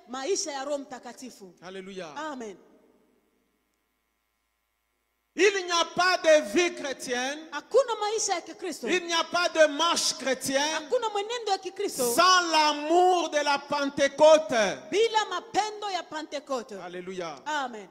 maisha ya Roho Mtakatifu.
Alléluia.
Amen.
Il n'y a pas de vie chrétienne,
Hakuna maisha ya Kikristo,
il n'y a pas de marche chrétienne
hakuna mwenendo ya Kikristo
sans l'amour de la Pentecôte.
bila mapendo ya Pentekoste.
Alléluia.
Amen.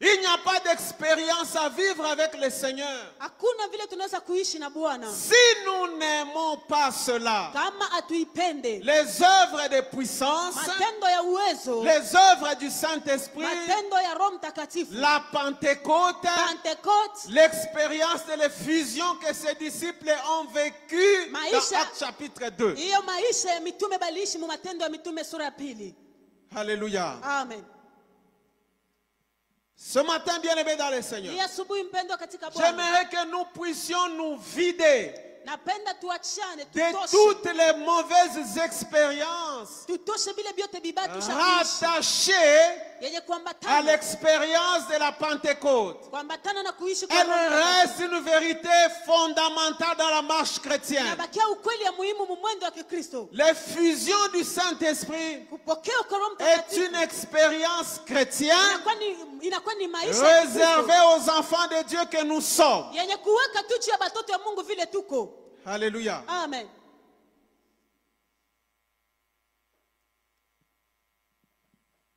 Il n'y a pas d'expérience à vivre avec le Seigneur
Hakuna vile tunaweza kuishi na Bwana
si nous n'aimons pas cela.
kama atuipende.
Les œuvres de puissance,
Matendo ya uwezo,
les œuvres du Saint-Esprit,
matendo ya Roho Mtakatifu,
la Pentecôte,
Pentekoste,
l'expérience de l'effusion que ses disciples ont vécue dans
Maisha-
Actes chapitre 2.
hiyo maisha ya mitume baliishi mu Matendo ya Mitume sura ya 2.
Alléluia.
Amen.
Ce matin, bien-aimés dans le Seigneur,
Hii asubuhi mpendwa katika Bwana,
j'aimerais que nous puissions nous vider
napenda tuachane,
de toutes les mauvaises expériences
tutoshe vile vyote bibaya tushaishi
rattachées
yenye
à
kuambatana
l'expérience de la Pentecôte.
kuambatana na kuishi kwa
Elle
Roho Mtakatifu.
reste une vérité fondamentale dans la marche chrétienne.
Inabakia ukweli ya muhimu mu mwendo wa Kikristo.
L'effusion du Saint-Esprit
Kupokea kwa Roho
est
Mtakatifu
une expérience chrétienne
inakuwa ni maisha ya Kikristo
réservée aux enfants de Dieu que nous sommes.
yenye kuweka tu ya batoto ya Mungu vile tuko.
Alléluia.
Amen.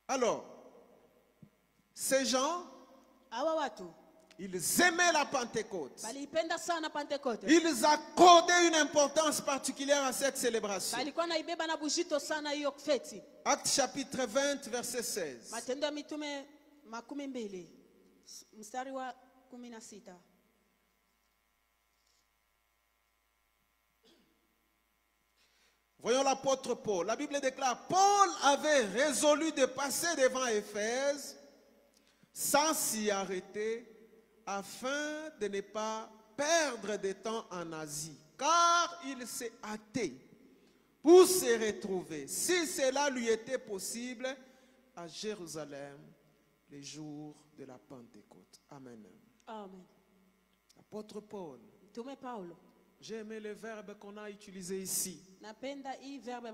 Alors, ces gens
Hawa watu
Ils aimaient la Pentecôte.
balipenda sana Pentecote.
Ils accordaient une importance particulière à cette célébration.
Balikuwa naibeba na bujito sana hiyo feti.
Acte chapitre 20, verset 16.
Matendo ya Mitume 12 mstari wa 16.
Voyons l'apôtre Paul. La Bible déclare, Paul avait résolu de passer devant Éphèse sans s'y arrêter, afin de ne pas perdre de temps en Asie, car il s'est hâté pour se retrouver, si cela lui était possible, à Jérusalem, les jours de la Pentecôte. Amen.
Amen.
Apôtre Paul.
Mtume Paulo.
J'ai aimé le verbe qu'on a utilisé ici.
Napenda hii verbe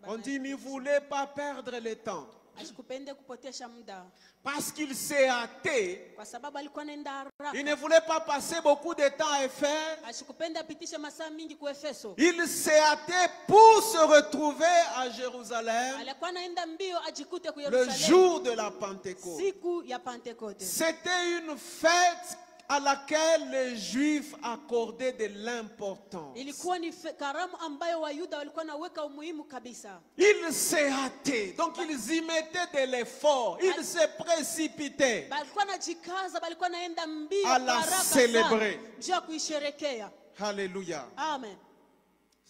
On dit ne voulait pas perdre le temps.
Asikupende kupotesha muda.
Parce qu'il s'est hâté.
Kwa sababu alikuwa anaenda haraka.
Il ne voulait pas passer beaucoup de temps à Éphèse.
Asikupende apitishe masaa mingi ku Efeso.
Il s'est hâté pour se retrouver à Jérusalem.
Alikuwa anaenda mbio ajikute ku
Le
Yerusalemu.
jour de la Pentecôte.
Siku ya Pentecote.
C'était une fête à laquelle les Juifs accordaient de l'importance.
Ilikuwa ni karamu ambayo Wayuda walikuwa naweka umuhimu kabisa.
Ils s'est hâté, donc ils y mettaient de l'effort, ils se précipitaient
Balikuwa najikaza, balikuwa naenda mbio
à la célébrer.
Juu ya kuisherekea.
Alléluia.
Amen.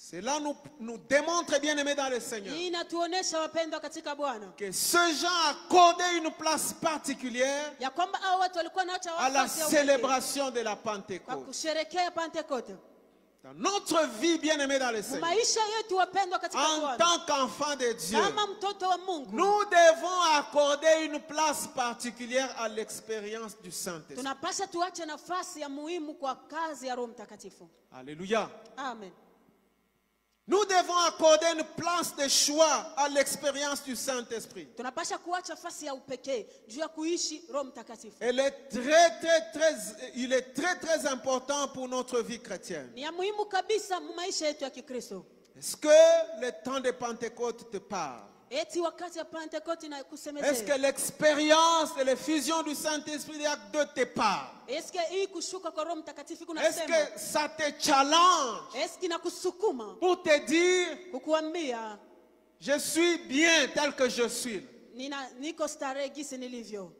Cela nous démontre, bien aimés dans le Seigneur,
Hii inatuonesha wapendwa katika Bwana
que ces gens accordaient une place particulière
ya kwamba hao watu walikuwa naacha
à la
wafasi ya
célébration de la
kwa
Pentecôte.
kusherekea Pentecote.
Dans notre vie, bien aimés dans le Seigneur,
Maisha yetu wapendwa katika
en
Bwana,
tant qu'enfants de Dieu,
kama mtoto wa Mungu,
nous devons accorder une place particulière à l'expérience du Saint-Esprit.
tunapaswa tuache nafasi ya muhimu kwa kazi ya Roho Mtakatifu.
Alléluia.
Amen.
Nous devons accorder une place de choix à l'expérience du Saint-Esprit.
Tunapaswa kuacha nafasi ya upekee juu ya kuishi Roho Mtakatifu.
Il est très important pour notre vie chrétienne.
Ni ya muhimu kabisa mu maisha yetu ya Kikristo.
Est-ce que le temps de Pentecôte te parle?
Eti wakati ya Pentecote na
Est-ce
kusemezea.
que l'expérience de l'effusion du Saint-Esprit de l'acte 2 te parle?
Eske hii kushuka kwa Roho Mtakatifu
Est-ce
kunasema?
que ça te challenge
Eske inakusukuma
pour te dire,
kukuambia
je suis bien tel que je suis?
niko starehe gisi nilivyo.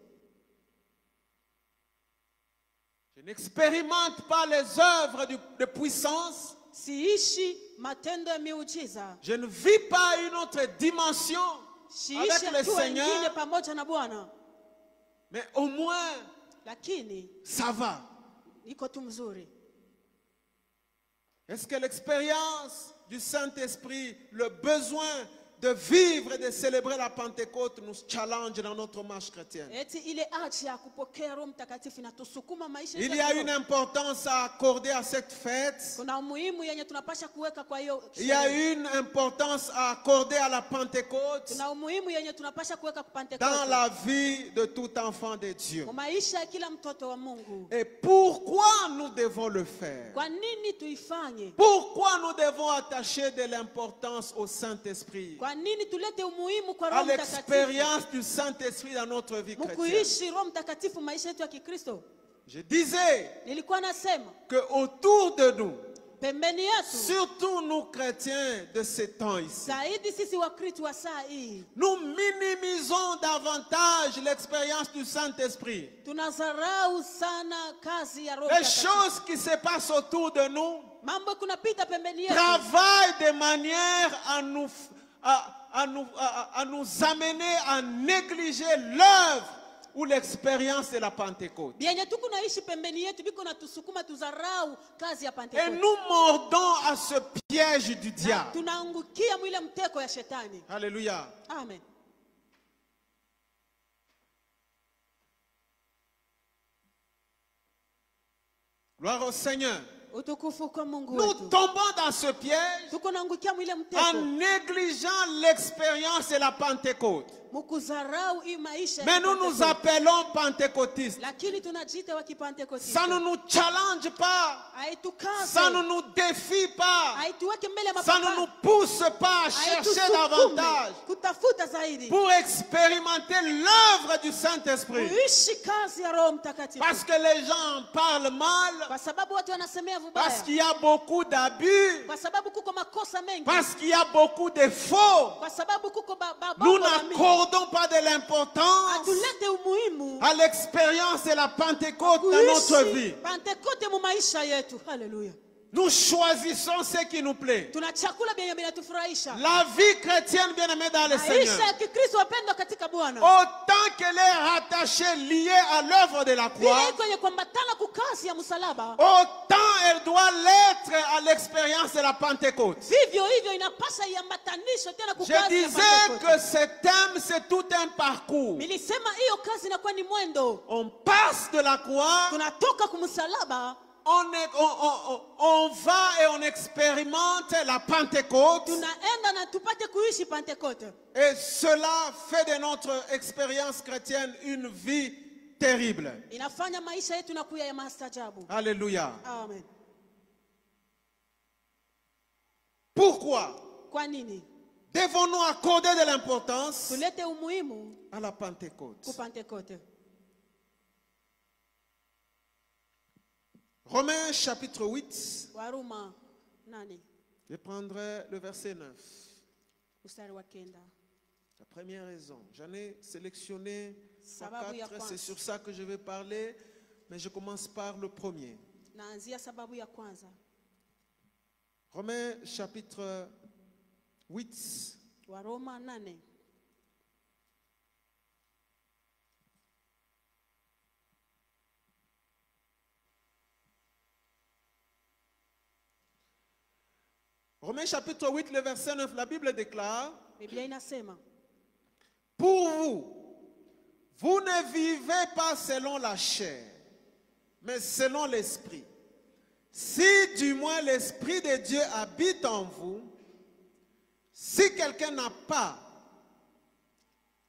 Je n'expérimente pas les œuvres de puissance.
Siishi matendo ya miujiza.
Je ne vis pas une autre dimension
Siishi
avec le
hatua ingine
Seigneur.
pamoja na Bwana.
Mais au moins,
Lakini
ça va.
niko tu mzuri.
Est-ce que l'expérience du Saint-Esprit, le besoin de vivre et de célébrer la Pentecôte nous challenge dans notre marche chrétienne?
Eti ile haja ya kupokea Roho Mtakatifu inatusukuma maisha
Il
yetu
y
ya
a
kiroho.
une importance à accorder à cette fête.
Kuna umuhimu yenye tunapasha kuweka kwa hiyo
Il y a
sherehe.
une importance à accorder à la Pentecôte
Kuna umuhimu yenye tunapasha kuweka kwa
dans
Pentecote.
la vie de tout enfant de Dieu.
Kwa maisha ya kila mtoto wa Mungu.
Et pourquoi nous devons le faire?
Kwa nini tuifanye?
Pourquoi nous devons attacher de l'importance au Saint-Esprit,
Kwa nini tulete umuhimu kwa
à
Roho Mtakatifu?
l'expérience du Saint-Esprit dans notre vie chrétienne?
Mkuishi Roho Mtakatifu maisha yetu ya Kikristo.
Je disais
Nilikuwa nasema
que autour de nous,
pembeni yetu,
surtout nous chrétiens de ce temps ici,
zaidi sisi Wakristo wa saa hii
nous minimisons davantage l'expérience du Saint-Esprit.
tunadharau sana kazi ya Roho
Les
Mtakatifu.
choses qui se passent autour de nous
Mambo kunapita pembeni yetu
travaillent de manière à nous amener à négliger l'œuvre ou l'expérience de la Pentecôte.
Bienye tuko naishi pembeni yetu biko natusukuma tuzarau kazi ya
Et
Pentecote.
nous mordons à ce piège du diable.
Tunaangukia mwile mteko ya shetani.
Alléluia.
Amen.
Gloire au Seigneur.
Utukufu kwa Mungu
Nous
wetu.
tombons dans ce piège
Tuko naangukia mwile
en
mteko
négligeant l'expérience de la Pentecôte. Mais nous nous appelons pentecôtistes. Ça ne nous challenge pas. Ça ne nous défie pas. Ça ne nous pousse pas à chercher davantage pour expérimenter l'œuvre du Saint-Esprit. Parce que les gens parlent mal, parce qu'il y a beaucoup d'abus, parce qu'il y a beaucoup de faux. Nous n'accordons pas de l'importance à l'expérience de la Pentecôte dans notre vie. Nous choisissons ce qui nous plaît. La vie chrétienne bien-aimée dans le Seigneur, autant qu'elle est rattachée, liée à l'œuvre de la croix, autant elle doit l'être à l'expérience de la Pentecôte. Je disais que ce thème, c'est tout un parcours. On passe de la croix, on va et on expérimente la Pentecôte. Et cela fait de notre expérience chrétienne une vie terrible. Alléluia.
Amen.
Pourquoi devons-nous accorder de l'importance à la Pentecôte? Romains chapitre 8. Je prendrai le verset 9. La première raison. J'en ai sélectionné 4. C'est sur ça que je vais parler. Mais je commence par le premier. Romains chapitre 8. Romains chapitre 8, le verset 9, la Bible déclare: pour vous, vous ne vivez pas selon la chair, mais selon l'esprit. Si du moins l'esprit de Dieu habite en vous, si quelqu'un n'a pas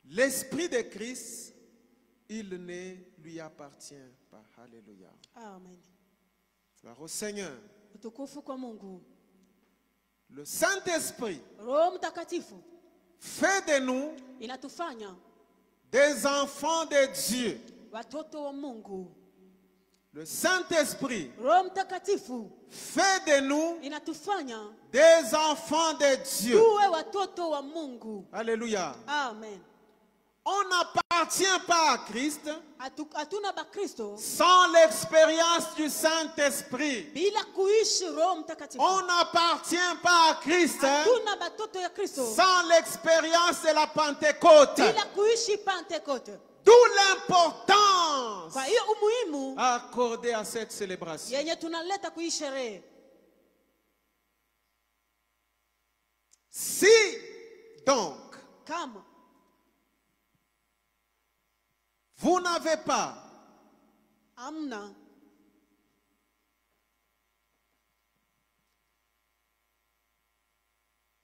l'esprit de Christ, il ne lui appartient pas. Alléluia.
Amen.
Gloire au Seigneur. Le Saint-Esprit fait de nous des enfants de Dieu. Le Saint-Esprit fait de nous des enfants de Dieu. Alléluia.
Amen.
On n'appartient pas à Christ sans l'expérience du Saint-Esprit. On n'appartient pas à Christ sans l'expérience de la Pentecôte. D'où l'importance accordée à cette célébration. Si donc vous n'avez pas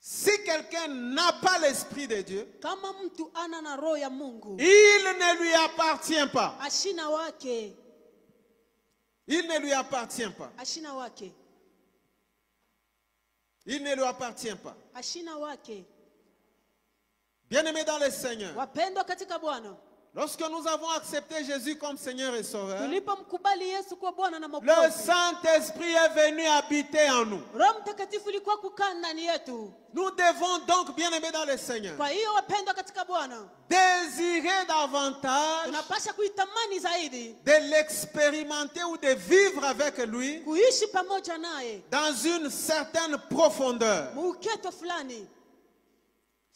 si quelqu'un n'a pas l'esprit de Dieu, il ne lui appartient pas. Il ne lui appartient pas. Il ne lui appartient pas. Bien-aimés dans le Seigneur, lorsque nous avons accepté Jésus comme Seigneur et Sauveur, le Saint-Esprit est venu habiter en nous. Nous devons donc, bien-aimés dans le Seigneur, désirer davantage de l'expérimenter ou de vivre avec lui dans une certaine profondeur.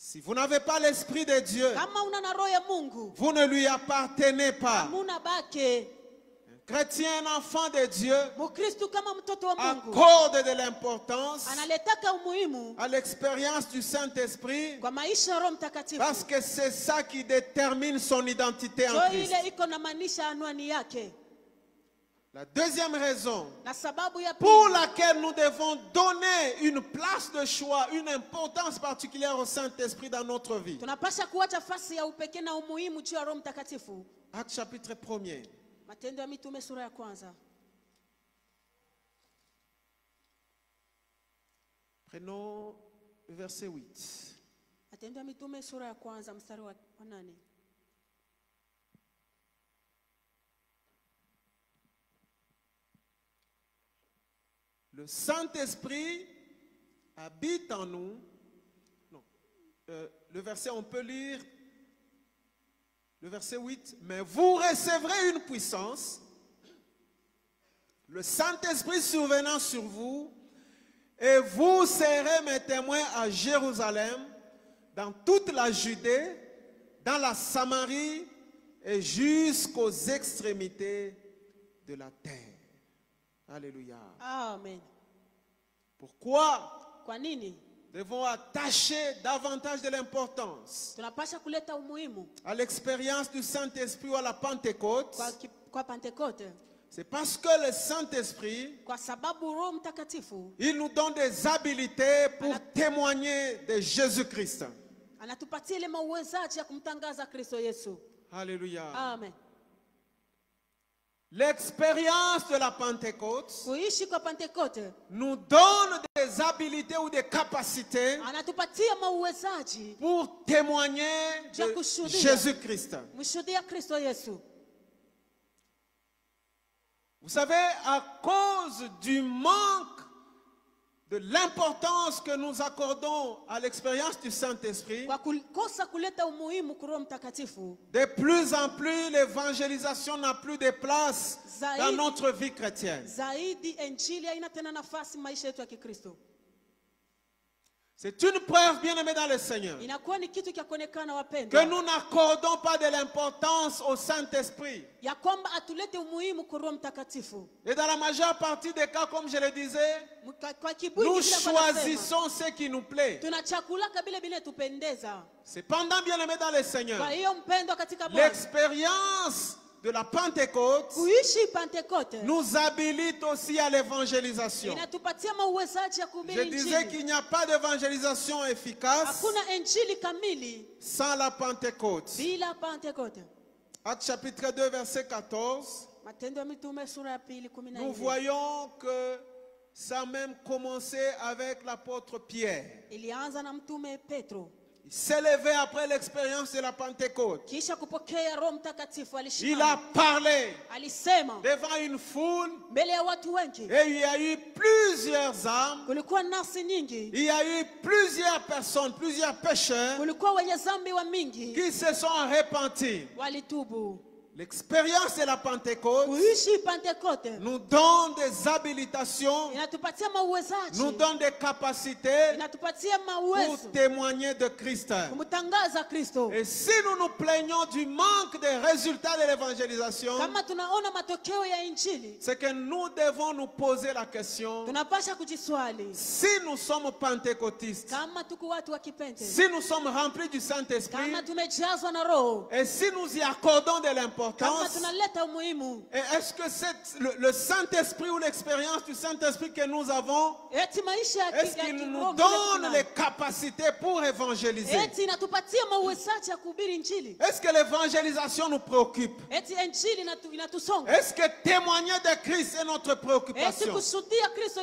Si vous n'avez pas l'Esprit de Dieu, vous ne lui appartenez pas. Un chrétien, un enfant de Dieu, accorde de l'importance à l'expérience du Saint-Esprit parce que c'est ça qui détermine son identité en Christ. La deuxième raison
Na sababu ya
pour
pili,
laquelle nous devons donner une place de choix, une importance particulière au Saint-Esprit dans notre vie.
tunapasha kuacha nafasi ya upekee na umuhimu juu ya Roho Mtakatifu.
Acte chapitre 1er.
Matendo ya Mitume sura ya kwanza.
Prenons le verset 8.
Matendo ya Mitume sura ya kwanza mstari wa 8.
Le Saint-Esprit habite en nous. Non. Le verset, on peut lire le verset 8. Mais vous recevrez une puissance, le Saint-Esprit survenant sur vous, et vous serez mes témoins à Jérusalem, dans toute la Judée, dans la Samarie et jusqu'aux extrémités de la terre. Alléluia.
Amen.
Pourquoi
Kwa nini?
devons attacher davantage de l'importance
Tunapasha kuleta umuhimu
à l'expérience du Saint-Esprit ou à la Pentecôte?
kwa Pentekote?
C'est parce que le Saint-Esprit,
Kwa sababu Roho Mtakatifu
il nous donne des habilités pour témoigner de Jésus-Christ.
anatupatia ile mauwezaji ya kumtangaza Kristo Yesu.
Alléluia.
Amen.
L'expérience de la Pentecôte
Kuishi kwa Pentekote
nous donne des habilités ou des capacités
anatupatia mauwezaji
pour témoigner de Jésus-Christ.
mshuhudia Kristo Yesu.
Vous savez, à cause du manque de l'importance que nous accordons à l'expérience du Saint-Esprit,
Kwa kukosa kuleta umuhimu kwa Roho Mtakatifu,
de plus en plus l'évangélisation n'a plus de place dans notre vie chrétienne.
zaidi injili haina tena nafasi maisha yetu ya Kikristo.
C'est une preuve, bien-aimés dans le Seigneur,
Inakuwa ni kitu cha kuonekana
que
wapendwa,
nous n'accordons pas de l'importance au Saint-Esprit.
ya kwamba atulete umuhimu kwa Roho Mtakatifu.
Et dans la majeure partie des cas, comme je le disais,
Kwa kiburi
nous
kile kwa nasema,
choisissons ce qui nous plaît.
tunachakulaka vile vile tupendeza.
Cependant, bien-aimés dans le Seigneur,
Kwa hiyo mpendwa katika Bwana,
l'expérience de la Pentecôte
kuishi Pentekote
nous habilite aussi à l'évangélisation.
inatupatia mauwezaji ya
Je
kuhubiri
disais
injili.
qu'il n'y a pas d'évangélisation efficace
Hakuna injili kamili
sans la Pentecôte.
bila Pentekote.
Acte chapitre 2, verset 14.
Matendo ya Mitume sura ya 2:14.
Nous voyons que ça a même commencé avec l'apôtre Pierre.
Ilianza na mtume Petro.
Il s'est levé après l'expérience de la Pentecôte.
Kisha kupokea Roho Mtakatifu
Il
alishimama.
a parlé
Alisema
devant une foule
mbele ya watu wengi.
et il y a eu plusieurs âmes.
Kulikuwa nafsi nyingi.
Il y a eu plusieurs personnes, plusieurs pécheurs
Kulikuwa wenye dhambi wa mingi
qui se sont repentis.
walitubu.
L'expérience de la Pentecôte
Kuishi Pentekote
nous donne des habilitations,
inatupatia mauwezaji,
nous donne des capacités
inatupatia
pour
mauwezo
témoigner de Christ.
kumtangaza Kristo.
Et si nous nous plaignons du manque des résultats de l'évangélisation,
Kama tunaona matokeo ya injili,
c'est que nous devons nous poser la question,
tunapasha kujiswali
si nous sommes pentecôtistes,
kama tuko watu wa kipente,
si nous sommes remplis du Saint-Esprit,
kama tumejazwa na Roho,
et si nous y accordons de
kama
l'importance,
tunaleta umuhimu,
et est-ce que le Saint-Esprit ou l'expérience du Saint-Esprit que nous avons,
eti maisha
est-ce qu'il nous donne les capacités pour évangéliser?
eti inatupatia mauwezaji ya kuhubiri injili,
Est-ce que l'évangélisation nous préoccupe?
eti injili inatusonga,
Est-ce que témoigner de Christ est notre
eti
préoccupation?
kushuhudia Kristo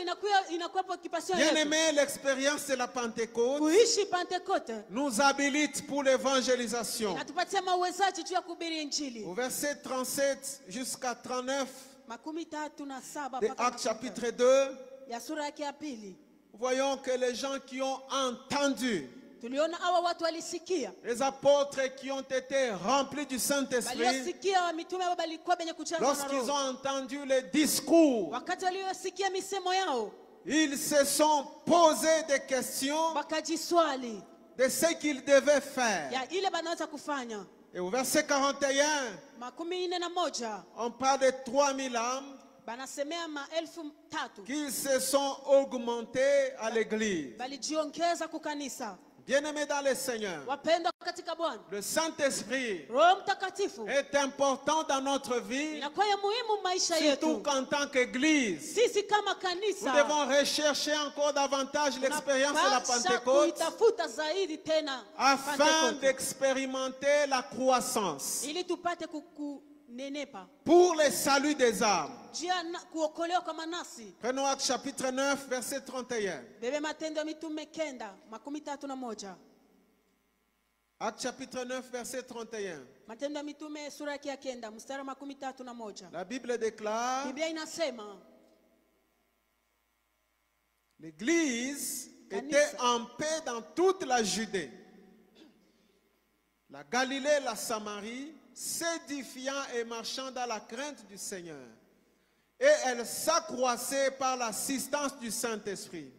inakuwa preoccupation
Bien
yetu.
aimé, l'expérience de la Pentecôte
Kuishi Pentekote
nous habilite pour l'évangélisation.
inatupatia mauwezaji juu ya kuhubiri injili.
Au verset 37 jusqu'à 39
37
de Actes chapitre 2,
ya sura yake ya pili,
voyons que les gens qui ont entendu,
tuliona hawa watu walisikia,
les apôtres qui ont été remplis du Saint-Esprit,
waliosikia wa mitume ambao walikuwa benye kujazwa na
lorsqu'ils
Roho,
ont entendu les discours,
wakati waliosikia misemo yao
ils se sont posés des questions
wakajiswali
de ce qu'ils devaient faire.
ya ile banaweza kufanya.
Et au verset 41,
41
on parle de 3000 âmes
banasemea 3,000
qui se sont augmentées à l'église.
balijiongeza kukanisa.
Bien-aimés dans le Seigneur,
wapendwa katika Bwana,
le Saint-Esprit
Roho Mtakatifu
est important dans notre vie,
inakuwa ya muhimu maisha
surtout
yetu.
qu'en tant qu'Église,
Sisi kama
nous
kanisa
devons rechercher encore davantage l'expérience de la
tunapaswa
Pentecôte
kuitafuta zaidi tena
afin
Pentecote,
d'expérimenter la croissance
ili tupate kunenepa
pour le salut des âmes.
kuokolewa kwa manasi.
Prenons Actes chapitre 9, verset 31.
Bebe Matendo ya Mitume 9:31.
Actes chapitre 9, verset 31.
Matendo ya Mitume sura yake ya 9 mstari wa 31.
La Bible déclare,
Biblia inasema
l'Église était en paix dans toute la Judée, la Galilée, la Samarie, s'édifiant et marchant dans la crainte du Seigneur. Et elle s'accroissait par l'assistance du Saint-Esprit.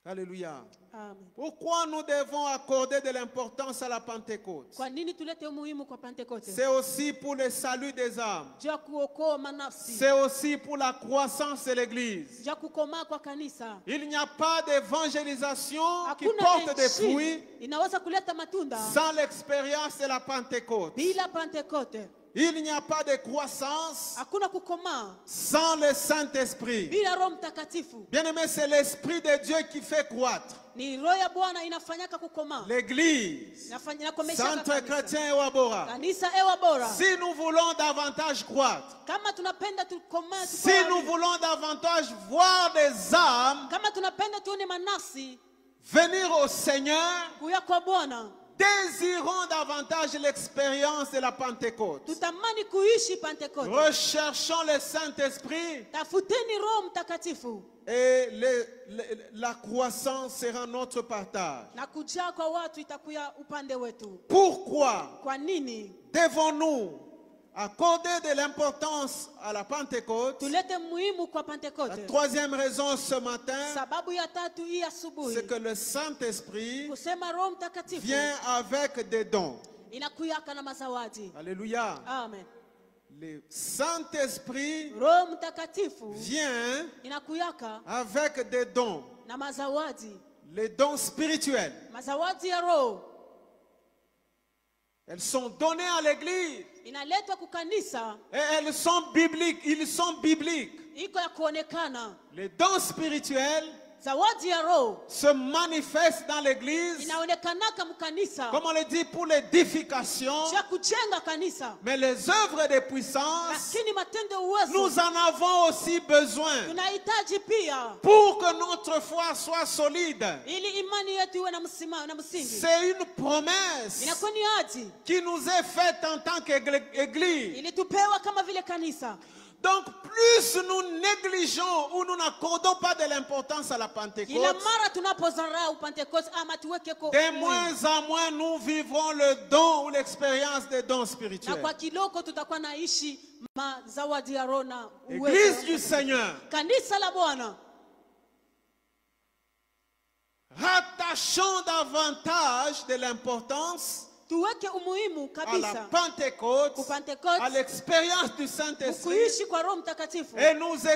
Alléluia.
Amen.
Pourquoi nous devons accorder de l'importance à la Pentecôte?
Kwa nini tulete umuhimu kwa Pentecote?
C'est aussi pour le salut des âmes.
Juu ya kuokoa manafsi.
C'est aussi pour la croissance de l'Église.
Juu ya kukomaa kwa kanisa.
Il n'y a pas d'évangélisation qui porte des fruits
inaweza kuleta matunda
sans l'expérience de la Pentecôte.
bila Pentecote.
Il n'y a pas de croissance
Hakuna kukomaa
sans le Saint-Esprit.
bila Roho Mtakatifu.
Bien-aimé, c'est l'Esprit de Dieu qui fait croître
Ni Roho ya Bwana inafanyaka kukomaa.
l'Église, Centre chrétien et Wabora.
Kanisa ewa bora.
Si nous voulons davantage croître,
Kama tunapenda tukomaa,
si nous voulons davantage voir des âmes
kama tunapenda tuone manasi
venir au Seigneur,
kuya kwa Bwana,
désirons davantage l'expérience de la Pentecôte.
tutamani kuishi Pentecote.
Recherchons le Saint-Esprit
Tafuteni Roho Mtakatifu
et la croissance sera notre partage.
na kujaa kwa watu itakuya upande wetu.
Pourquoi
Kwa nini
devons-nous accorder de l'importance à la Pentecôte?
tulete muhimu kwa
La
Pentecote?
troisième raison ce matin,
Sababu ya tatu hii asubuhi
c'est que le Saint-Esprit
kusema Roho Mtakatifu
vient avec des dons.
inakuyaka na mazawadi.
Alléluia.
Amen.
Le Saint-Esprit
Roho Mtakatifu
vient
inakuyaka
avec des dons.
na mazawadi,
Les dons spirituels.
mazawadi ya Roho
Elles sont données à l'Église.
inaletwa kukanisa,
Et elles sont bibliques. Ils sont bibliques.
iko ya kuonekana.
Les dons spirituels
Zawadi ya Roho
se manifestent dans l'Église,
inaonekanaka mkanisa
comme on le dit, pour l'édification.
cha kujenga kanisa,
Mais les œuvres de puissance,
lakini matendo ya uwezo
nous en avons aussi besoin
tunahitaji pia,
pour que notre foi soit solide.
ili imani yetu iwe na msingi.
C'est une promesse
Inakuwa ni ahadi
qui nous est faite en tant qu'Église.
ili tupewa kama vile kanisa.
Donc plus nous négligeons ou nous n'accordons pas de l'importance à la
Kila
Pentecôte,
mara tunapozarau Pentecote ama tuweke kwa
de moins en moins nous vivrons le don ou l'expérience des dons
na
spirituels.
kwa kiloko tutakuwa naishi mazawadi ya Roho na
Église du
uwezo.
Seigneur,
Kanisa la Bwana,
rattachons davantage de l'importance
tuweke umuhimu
à la
kabisa
Pentecôte,
ku Pentecote,
à l'expérience du Saint-Esprit,
kuishi kwa Roho Mtakatifu,
et nous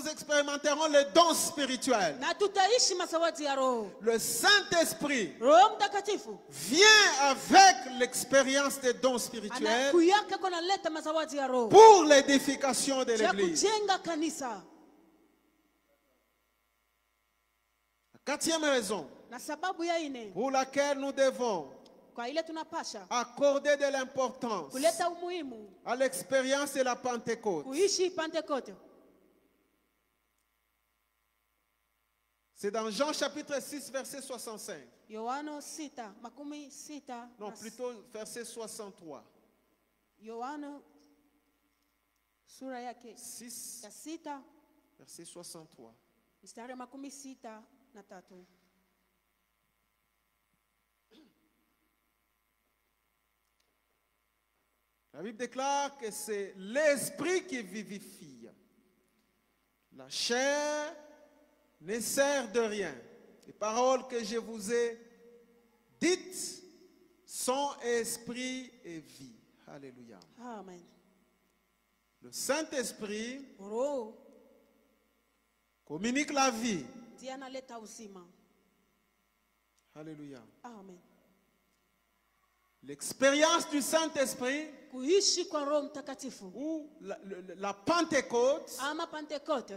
expérimenterons les dons spirituels.
na tutaishi mazawadi ya Roho.
Le Saint-Esprit
Roho Mtakatifu
vient avec l'expérience des dons spirituels
anakuyaka kwa naleta mazawadi ya Roho
pour l'édification de
ya
l'Église.
kujenga kanisa.
La quatrième raison
Na sababu ya ine
pour laquelle nous devons
kwa ile tunapasha
accorder de l'importance
kuleta umuhimu
à l'expérience de la Pentecôte,
kuishi Pentecote,
c'est dans Jean chapitre 6 verset 65.
Yohana 6:60.
Non, plutôt verset 63.
Yohana sura yake
6
ya 6
verset 63.
mstari 63.
La Bible déclare que c'est l'esprit qui vivifie. La chair ne sert de rien. Les paroles que je vous ai dites sont esprit et vie. Alléluia.
Amen.
Le Saint-Esprit
Roho
communique la vie.
ndiye analeta uzima.
Alléluia.
Amen.
L'expérience du Saint-Esprit
Kuishi kwa Roho Mtakatifu
ou la Pentecôte
ama Pentekote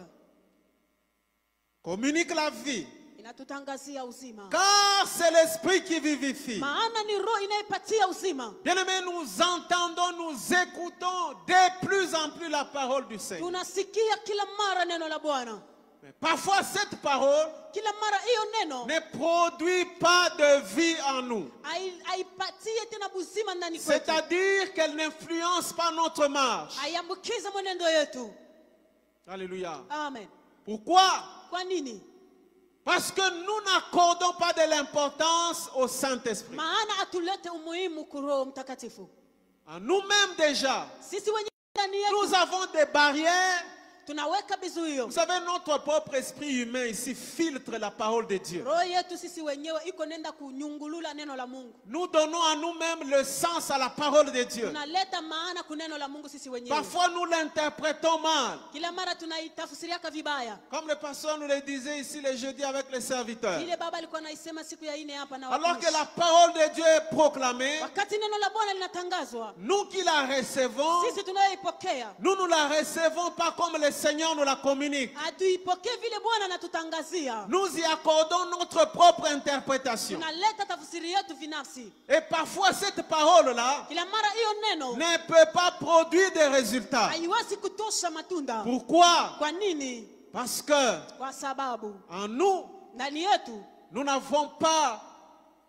communique la vie.
inatutangazia uzima.
Car c'est l'Esprit qui vivifie.
Maana ni Roho inayepatia uzima.
Bien-aimés, nous entendons, nous écoutons de plus en plus la parole du Seigneur.
Tunasikia kila mara neno la Bwana.
Mais parfois cette parole
Kila mara hiyo neno
ne produit pas de vie en nous.
haipatie tena uzima ndani kwetu.
C'est-à-dire qu'elle n'influence pas notre marche.
Haiambukiza mwenendo yetu.
Alléluia.
Amen.
Pourquoi?
Kwa nini?
Parce que nous n'accordons pas de l'importance au Saint-Esprit.
Maana atulete umuhimu kwa Roho Mtakatifu.
En nous-mêmes déjà,
Sisi wenyewe ndani yetu
nous avons des barrières.
tunaweka vizuio.
Vous savez, notre propre esprit humain ici filtre la parole de Dieu.
Roho yetu sisi wenyewe iko nenda kunyungulula neno la Mungu.
Nous donnons à nous-mêmes le sens à la parole de Dieu.
Tunaleta maana kwa neno la Mungu sisi wenyewe.
Parfois nous l'interprétons mal.
Kila mara tunaitafsiria vibaya.
Comme le pasteur nous le disait ici le jeudi avec les serviteurs.
Ile baba alikuwa anaisema siku ya 4 hapa na
Alors que
watumishi.
la parole de Dieu est proclamée,
Wakati neno la Bwana linatangazwa,
nous qui la recevons,
sisi tunayoipokea,
nous ne la recevons pas comme le Seigneur nous la communique.
hatuipokee vile Bwana anatutangazia.
Nous y accordons notre propre interprétation.
Tunaleta tafsiri yetu binafsi.
Et parfois cette parole-là
Kila mara hiyo neno
ne peut pas produire des résultats.
haiwezi kutosha matunda.
Pourquoi?
Kwa nini?
Parce que
Kwa sababu
en nous,
ndani yetu
nous n'avons pas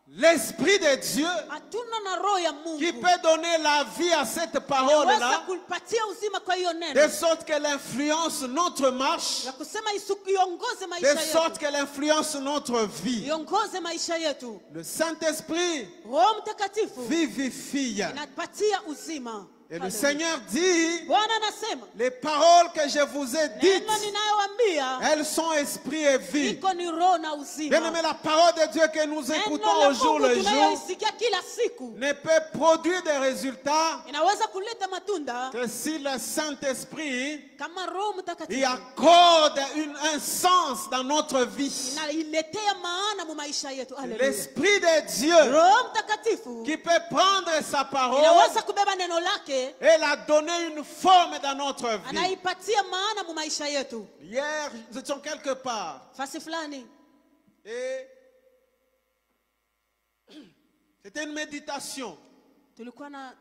l'Esprit de Dieu
hatuna na roho ya
qui
Mungu.
peut donner la vie à cette
Weza
parole-là,
kupatia uzima kwa hiyo
de
neno.
sorte qu'elle influence notre marche,
Ya kusema iongoze
de
maisha
sorte
yetu.
qu'elle influence notre vie.
Iongoze maisha yetu.
Le Saint-Esprit
Roho Mtakatifu
vivifie.
inapatia uzima.
Et le
Hallelujah.
Seigneur dit,
Bwana anasema,
les paroles que je vous ai dites,
neno ninayowaambia
elles sont esprit et vie.
iko ni roho na uzima.
Bien-aimé, la parole de Dieu que nous
Neno
écoutons
la
au jour
Mungu
le jour
tunayoisikia kila siku
ne peut produire des résultats
inaweza kuleta matunda
que si le Saint-Esprit
kama Roho
y
Mtakatifu
accorde un sens dans notre vie.
inailetea maana mu maisha yetu. Hallelujah.
L'Esprit de Dieu
Roho Mtakatifu
qui peut prendre sa parole
inaweza kubeba neno lake
et la donner une forme dans notre vie.
anaipatia maana mu maisha yetu.
Hier, nous étions quelque part
Fasi fulani
et c'était une méditation
tulikuwa na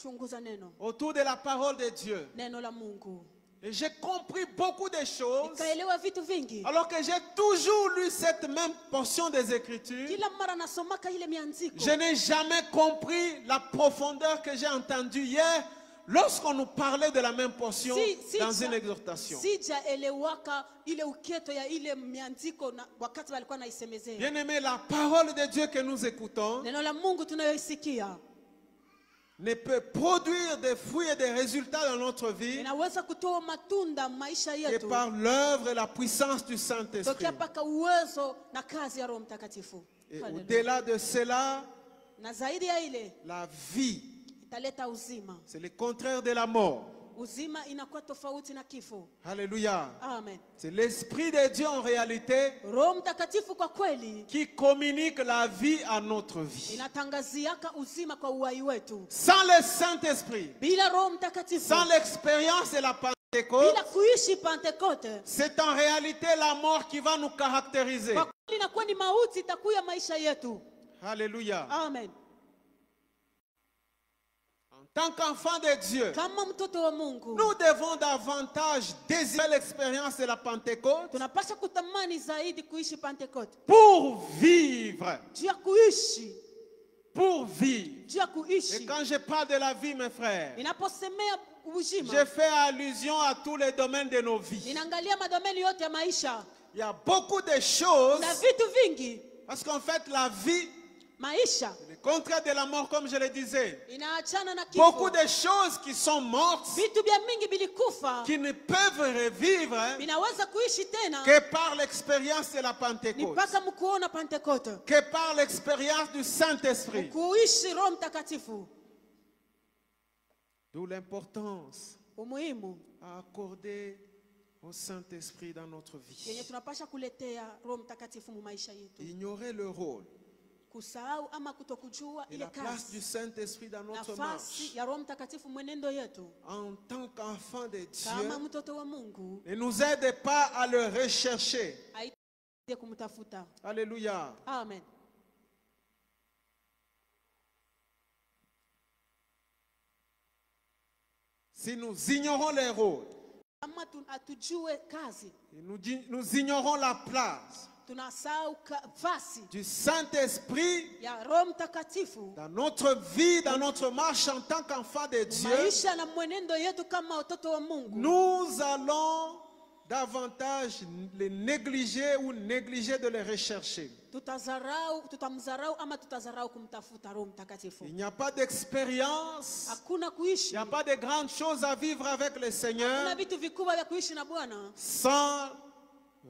chunguza neno
autour de la parole de Dieu.
neno la Mungu,
Et j'ai compris beaucoup de choses
nikaelewa vitu vingi.
alors que j'ai toujours lu cette même portion des Écritures.
Kila mara nasomaka ile miandiko,
Je n'ai jamais compris la profondeur que j'ai entendue hier lorsqu'on nous parlait de la même portion dans une exhortation.
sijaelewaka ile uketo ya ile miandiko na wakati walikuwa naisemezea.
Bien-aimé, la parole de Dieu que nous écoutons
Neno la Mungu tunayoisikia
ne peut produire des fruits et des résultats dans notre vie
inaweza kutoa matunda maisha
que
yetu
par l'œuvre et la puissance du Saint-Esprit.
tokea paka uwezo na kazi ya Roho Mtakatifu.
Et
Hallelujah.
au-delà de cela,
Na zaidi ya ile
la vie,
italeta uzima.
c'est le contraire de la mort.
Uzima inakuwa tofauti na kifo.
Alléluia.
Amen.
C'est l'Esprit de Dieu en réalité
Roho Mtakatifu kwa kweli
qui communique la vie à notre vie.
inatangaziaka uzima kwa uhai wetu.
Sans le Saint-Esprit,
Bila Roho Mtakatifu,
sans l'expérience de la Pentecôte,
bila kuishi Pentekote,
c'est en réalité la mort qui va nous caractériser.
kwa kweli inakuwa ni mauti itakuya maisha yetu.
Alléluia.
Amen.
En tant qu'enfant de Dieu,
Kama mtoto wa Mungu,
nous devons davantage désirer l'expérience de la Pentecôte
tunapaswa kutamani zaidi kuishi Pentekote.
pour vivre.
Juu ya kuishi,
Pour vivre.
juu ya
Et
kuishi.
quand je parle de la vie, mes frères,
Ninaposemea uzima,
je fais allusion à tous les domaines de nos vies.
ninaangalia madomeni yote ya maisha.
Il y a beaucoup de choses,
Na vitu vingi
parce qu'en fait, la vie,
maisha
c'est le contraire de la mort, comme je le disais.
inaachana na
Beaucoup
kifo.
de choses qui sont mortes,
Vitu vya mingi bilikufa
qui ne peuvent revivre
vinaweza kuishi tena
que par l'expérience de la
ni
Pentecôte,
mpaka mkuona Pentekote,
que par l'expérience du Saint-Esprit.
kuishi Roho Mtakatifu.
D'où l'importance
Umuhimu
à accorder au Saint-Esprit dans notre
yenye
vie.
tunapasha kuletea Roho Mtakatifu mu maisha yetu.
Ignorer le rôle kusahau ama kutokujua ile
la place du
kazi,
Saint-Esprit dans notre marche.
nafasi ya Roho Mtakatifu mwenendo yetu
En tant qu'enfant de
kama
Dieu,
mtoto wa Mungu.
ne nous aide pas à le rechercher.
Haitusaidie kumtafuta.
Alléluia.
Amen.
Si nous ignorons les rôles,
Kama hatujue kazi,
nous ignorons la place
tunasahau nafasi
du Saint-Esprit
ya Roho Mtakatifu
dans notre vie, dans notre marche en tant qu'enfant de Dieu,
maisha na mwenendo yetu kama watoto wa Mungu,
nous allons davantage les négliger ou négliger de les rechercher.
tutamdharau ama tutadharau kumtafuta Roho Mtakatifu.
Il n'y a pas d'expérience,
Hakuna
il
kuishi,
n'y a pas de grandes choses à vivre avec le Seigneur
hakuna vitu vikubwa vya kuishi na Bwana
sans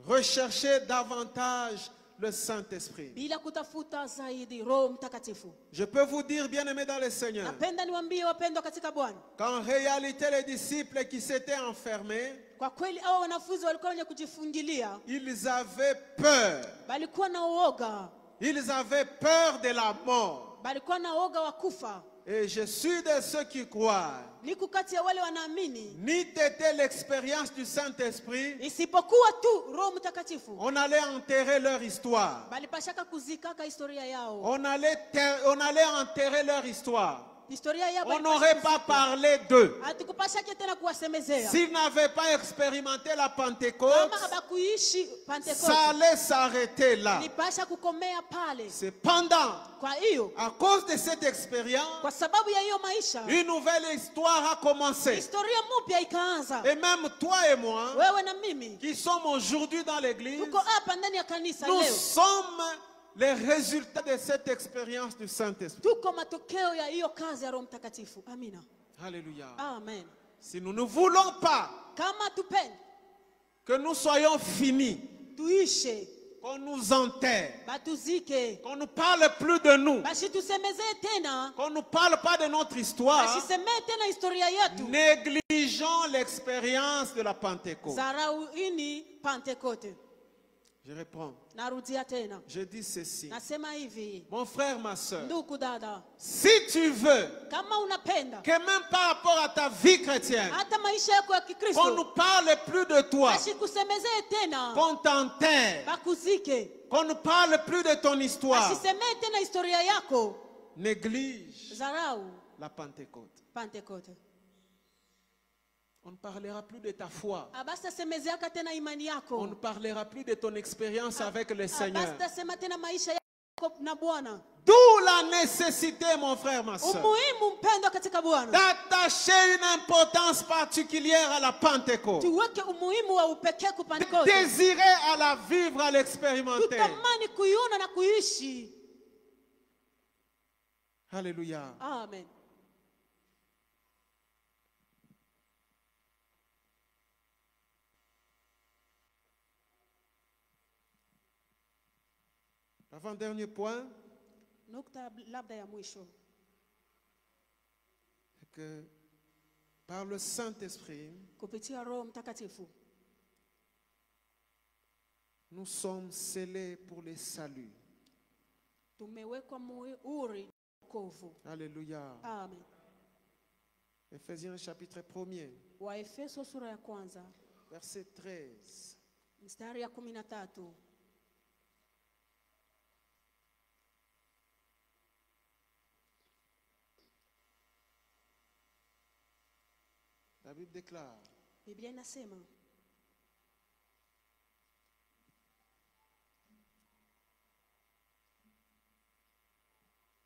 rechercher davantage le Saint-Esprit.
bila kutafuta zaidi Roho Mtakatifu.
Je peux vous dire, bien-aimés dans le Seigneur,
Napenda niwaambie wapendwa katika Bwana,
qu'en réalité les disciples qui s'étaient enfermés,
kwa kweli hao wanafunzi walikuwa wenye kujifungilia,
ils avaient peur.
walikuwa na uoga,
Ils avaient peur de la mort.
walikuwa na uoga wa kufa.
Et je suis de ceux qui croient.
Niko kati ya wale wanaamini
N'eût été l'expérience du Saint-Esprit,
isipokuwa tu Roho Mtakatifu,
on allait enterrer leur histoire.
balipashaka kuzikaka historia yao,
On allait enterrer leur histoire.
historia yao
On n'aurait pas parlé d'eux.
hatukupashake tena kuwasemezea.
S'ils n'avaient pas expérimenté la Pentecôte,
Kama habakuishi
ça
Pentecoste,
allait s'arrêter là.
nipasha kukomea pale.
Cependant,
Kwa hiyo
à cause de cette expérience,
kwa sababu ya hiyo maisha,
une nouvelle histoire a commencé.
historia mpya ikaanza.
Et même toi et moi,
Wewe na mimi
qui sommes aujourd'hui dans l'église,
tuko hapa ndani ya kanisa
nous
leo,
sommes les résultats de cette expérience du Saint-Esprit.
tuko matokeo ya hiyo kazi ya Roho Mtakatifu. Amina,
Alléluia.
amen.
Si nous ne voulons pas
Kama tupendi
que nous soyons finis,
tuishe,
qu'on nous enterre,
batuzike,
qu'on ne parle plus de nous,
basi tusemezee tena,
qu'on ne parle pas de notre histoire,
basisemee tena historia yetu.
négligeons l'expérience de la Pentecôte.
Zarau ini Pentecote.
Je réponds.
Narudia tena,
Je dis ceci.
nasema hivi,
Mon frère, ma soeur,
ndugu dada,
si tu veux
kama unapenda
que même par rapport à ta vie chrétienne,
hata maisha yako ya
qu'on ne
Kikristo,
parle plus de toi,
basi kusemezee tena,
qu'on t'enterre,
bakuzike,
qu'on ne parle plus de ton histoire,
basisemee tena historia yako,
néglige
zarau
la Pentecôte.
Pentecote.
On ne parlera plus de ta foi.
Abasta semezeaka tena imani
On ne
yako,
parlera plus de ton expérience avec le Seigneur.
abasta sema tena maisha yako na Bwana.
D'où la nécessité, mon frère, ma soeur,
Umuhimu mpendo katika Bwana,
d'attacher une importance particulière à la Pentecôte.
tuweke umuhimu wa upekee ku Pentecote,
Désirer à la vivre, à l'expérimenter.
tutamani kuiona na kuishi.
Alléluia.
Amen.
Avant-dernier point,
Nukta labda ya mwisho,
c'est que par le Saint-Esprit,
kupitia Roho Mtakatifu
nous sommes scellés pour le salut.
tumewekwa muhuri wokovu.
Alléluia.
Amen.
Ephésiens chapitre 1er,
Waefeso sura ya kwanza
verset 13.
mstari ya 13.
La Bible déclare:
Biblia inasema,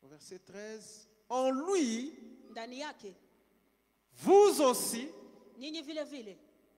au verset 13, en lui,
ndani yake
vous aussi,
nyinyi vile vile,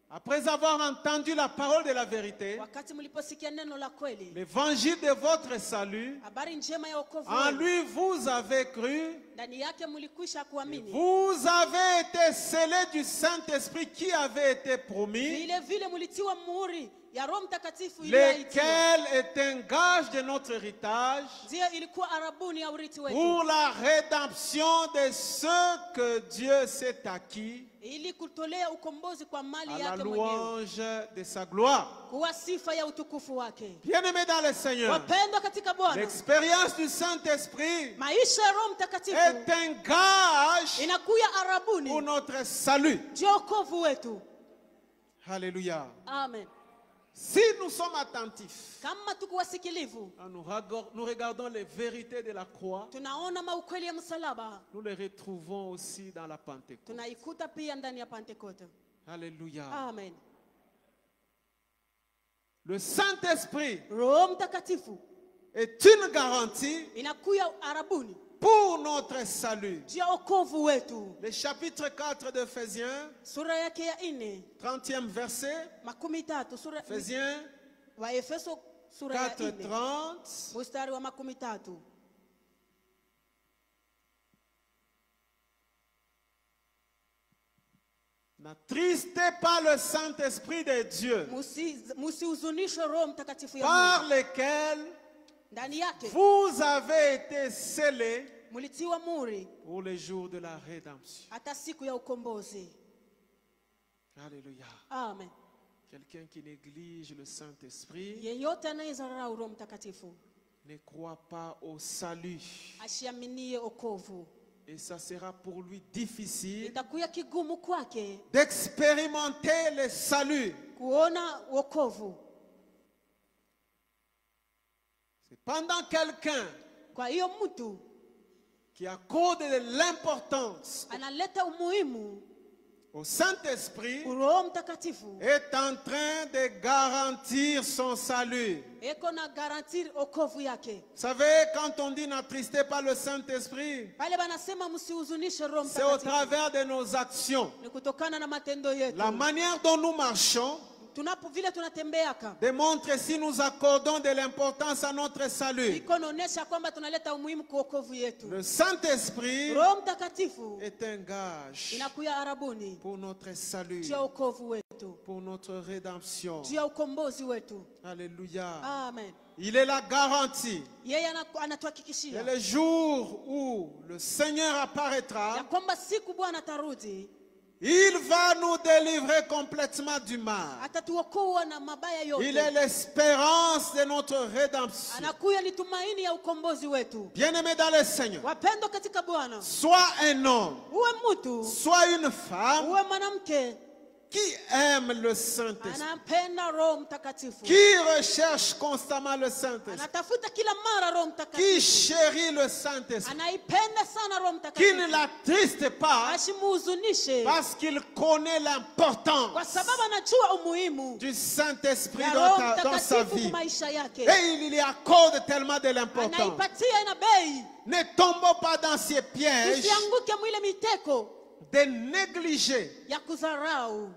après avoir entendu la parole de la vérité,
wakati mliposikia neno la kweli,
l'évangile de votre salut,
habari njema ya wokovu
en
wenu,
lui vous avez cru,
ndani yake mlikwisha kuamini,
vous avez été scellés du Saint-Esprit qui avait été promis,
vile vile mlitiwa muhuri
ya Roho Mtakatifu
lesquels est un gage de notre héritage
ndio ilikuwa arabuni ya urithi wetu,
pour la rédemption de ceux que Dieu s'est acquis
ili kutolea ukombozi kwa mali
à la
yake mwenyewe,
louange de sa gloire.
kwa sifa ya utukufu wake.
Bien-aimés dans le Seigneur,
Wapendwa katika Bwana,
l'expérience du Saint-Esprit
maisha ya Roho Mtakatifu
est un gage
inakuya
pour
arabuni
notre salut.
ndio wokovu wetu.
Alléluia.
Amen.
Si nous sommes attentifs,
Kama tuko wasikilivu,
nous regardons les vérités de la croix,
tunaona maukweli ya msalaba,
nous les retrouvons aussi dans la Pentecôte.
tunaikuta pia ndani ya Pentekoste.
Alléluia.
Amen.
Le Saint-Esprit
Roho Mtakatifu
est une garantie
inakuya arabuni
pour notre salut.
ndio wokovu wetu.
Le chapitre 4 d'Éphésiens,
Sura yake ya 4
30e verset,
13, sura
Éphésiens
wa Efeso sura ya 4
4:30.
mstari wa 13.
N'attristez pas le Saint-Esprit de Dieu,
Musihuzunishe Roho Mtakatifu ya
par
Mungu,
lequel
ndani yake
vous avez été scellés
mulitiwa muri
pour les jours de la rédemption.
hata siku ya ukombozi.
Alléluia.
Amen.
Quelqu'un qui néglige le Saint-Esprit
Yeyote anayezarau Roho Mtakatifu
ne croit pas au salut.
asiaminie okovu,
Et ça sera pour lui difficile
itakuya kigumu kwake
d'expérimenter le salut.
kuona wokovu.
C'est pendant quelqu'un
Kwa hiyo mtu
qui accorde de l'importance
analeta umuhimu
au Saint-Esprit
Roho Mtakatifu
est en train de garantir son salut.
eko na garantir okovu yake.
Vous savez, quand on dit n'attristez pas le Saint-Esprit,
Pale banasema msihuzunishe Roho
c'est au
Mtakatifu,
travers de nos actions.
ni kutokana na matendo yetu.
La manière dont nous marchons
Vile tunatembeaka
démontre si nous accordons de l'importance à notre salut.
iko naonesha kwamba tunaleta umuhimu kwa wokovu yetu.
Le Saint-Esprit
Roho Mtakatifu
est un gage
inakuya arabuni
pour notre salut,
juu ya wokovu wetu,
pour notre rédemption.
juu ya ukombozi wetu.
Alléluia.
Amen.
Il est la garantie.
Yeye
Et
anatuhakikishia
le jour où le Seigneur
ya
apparaîtra,
kwamba siku Bwana atarudi
il va nous délivrer complètement du mal.
atatuokoa na mabaya yote.
Il est l'espérance de notre rédemption.
Anakuya ni tumaini ya ukombozi wetu.
Bien-aimés dans le Seigneur,
Wapendwa katika Bwana,
soit un homme,
uwe mtu
soit une femme
uwe mwanamke
qui aime le Saint-Esprit,
anampenda Roho Mtakatifu,
qui recherche constamment le Saint-Esprit,
anatafuta kila mara Roho
qui
Mtakatifu,
chérit le Saint-Esprit,
anaipenda sana Roho
qui ne
Mtakatifu,
l'attriste pas
asimuhuzunishe
parce qu'il connaît l'importance
kwa sababu anajua umuhimu
du Saint-Esprit
ya Roho
dans sa
Mtakatifu
vie.
kwa maisha yake,
Et il y accorde tellement de l'importance.
anaipatia ina bei.
Ne tombons pas dans ces pièges
Usianguke mwile miteko
de négliger
ya kudharau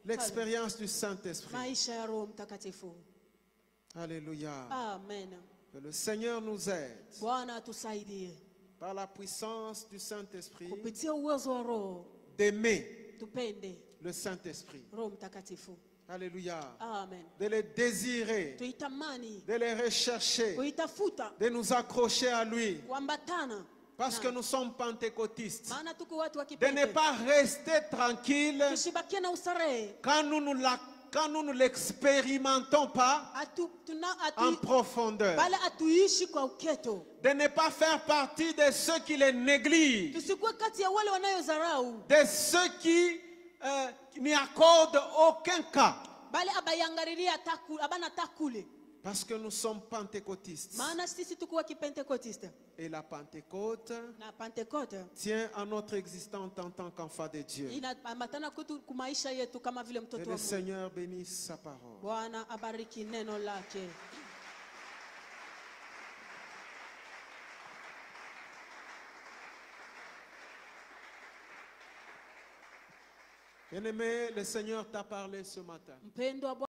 l'expérience du Saint-Esprit.
maisha ya Roho Mtakatifu.
Alléluia.
Amen.
Que le Seigneur nous aide
Bwana atusaidie
par la puissance du Saint-Esprit
kupitia uwezo wa Roho,
d'aimer
tupende
le Saint-Esprit.
Roho Mtakatifu.
Alléluia.
Amen.
De le désirer,
Tuitamani,
de le rechercher,
kuitafuta,
de nous accrocher à lui.
kuambatana
Parce que nous sommes pentecôtistes.
maana tuko watu wa
De ne
kipekee.
pas rester tranquille
Tusibakie na usarehe
quand nous ne l'expérimentons pas en profondeur.
bali atuishi kwa uketo.
De ne pas faire partie de ceux qui les négligent,
Tusikuwe kati ya wale wanayozarau
de ceux qui n'y accordent aucun cas.
bali abayangariria abana takule,
Parce que nous sommes pentecôtistes.
maana sisi tuko wa kipentekotiste
Et la Pentecôte
na Pentekote
tient à notre existence en tant qu'enfant de Dieu.
inaambatana kwetu kumaisha yetu kama vile
Que
mtoto
le
wa Mungu.
Seigneur bénisse sa parole.
Bwana abariki neno lake.
Bien-aimé, le Seigneur t'a parlé ce matin.
Mpendwa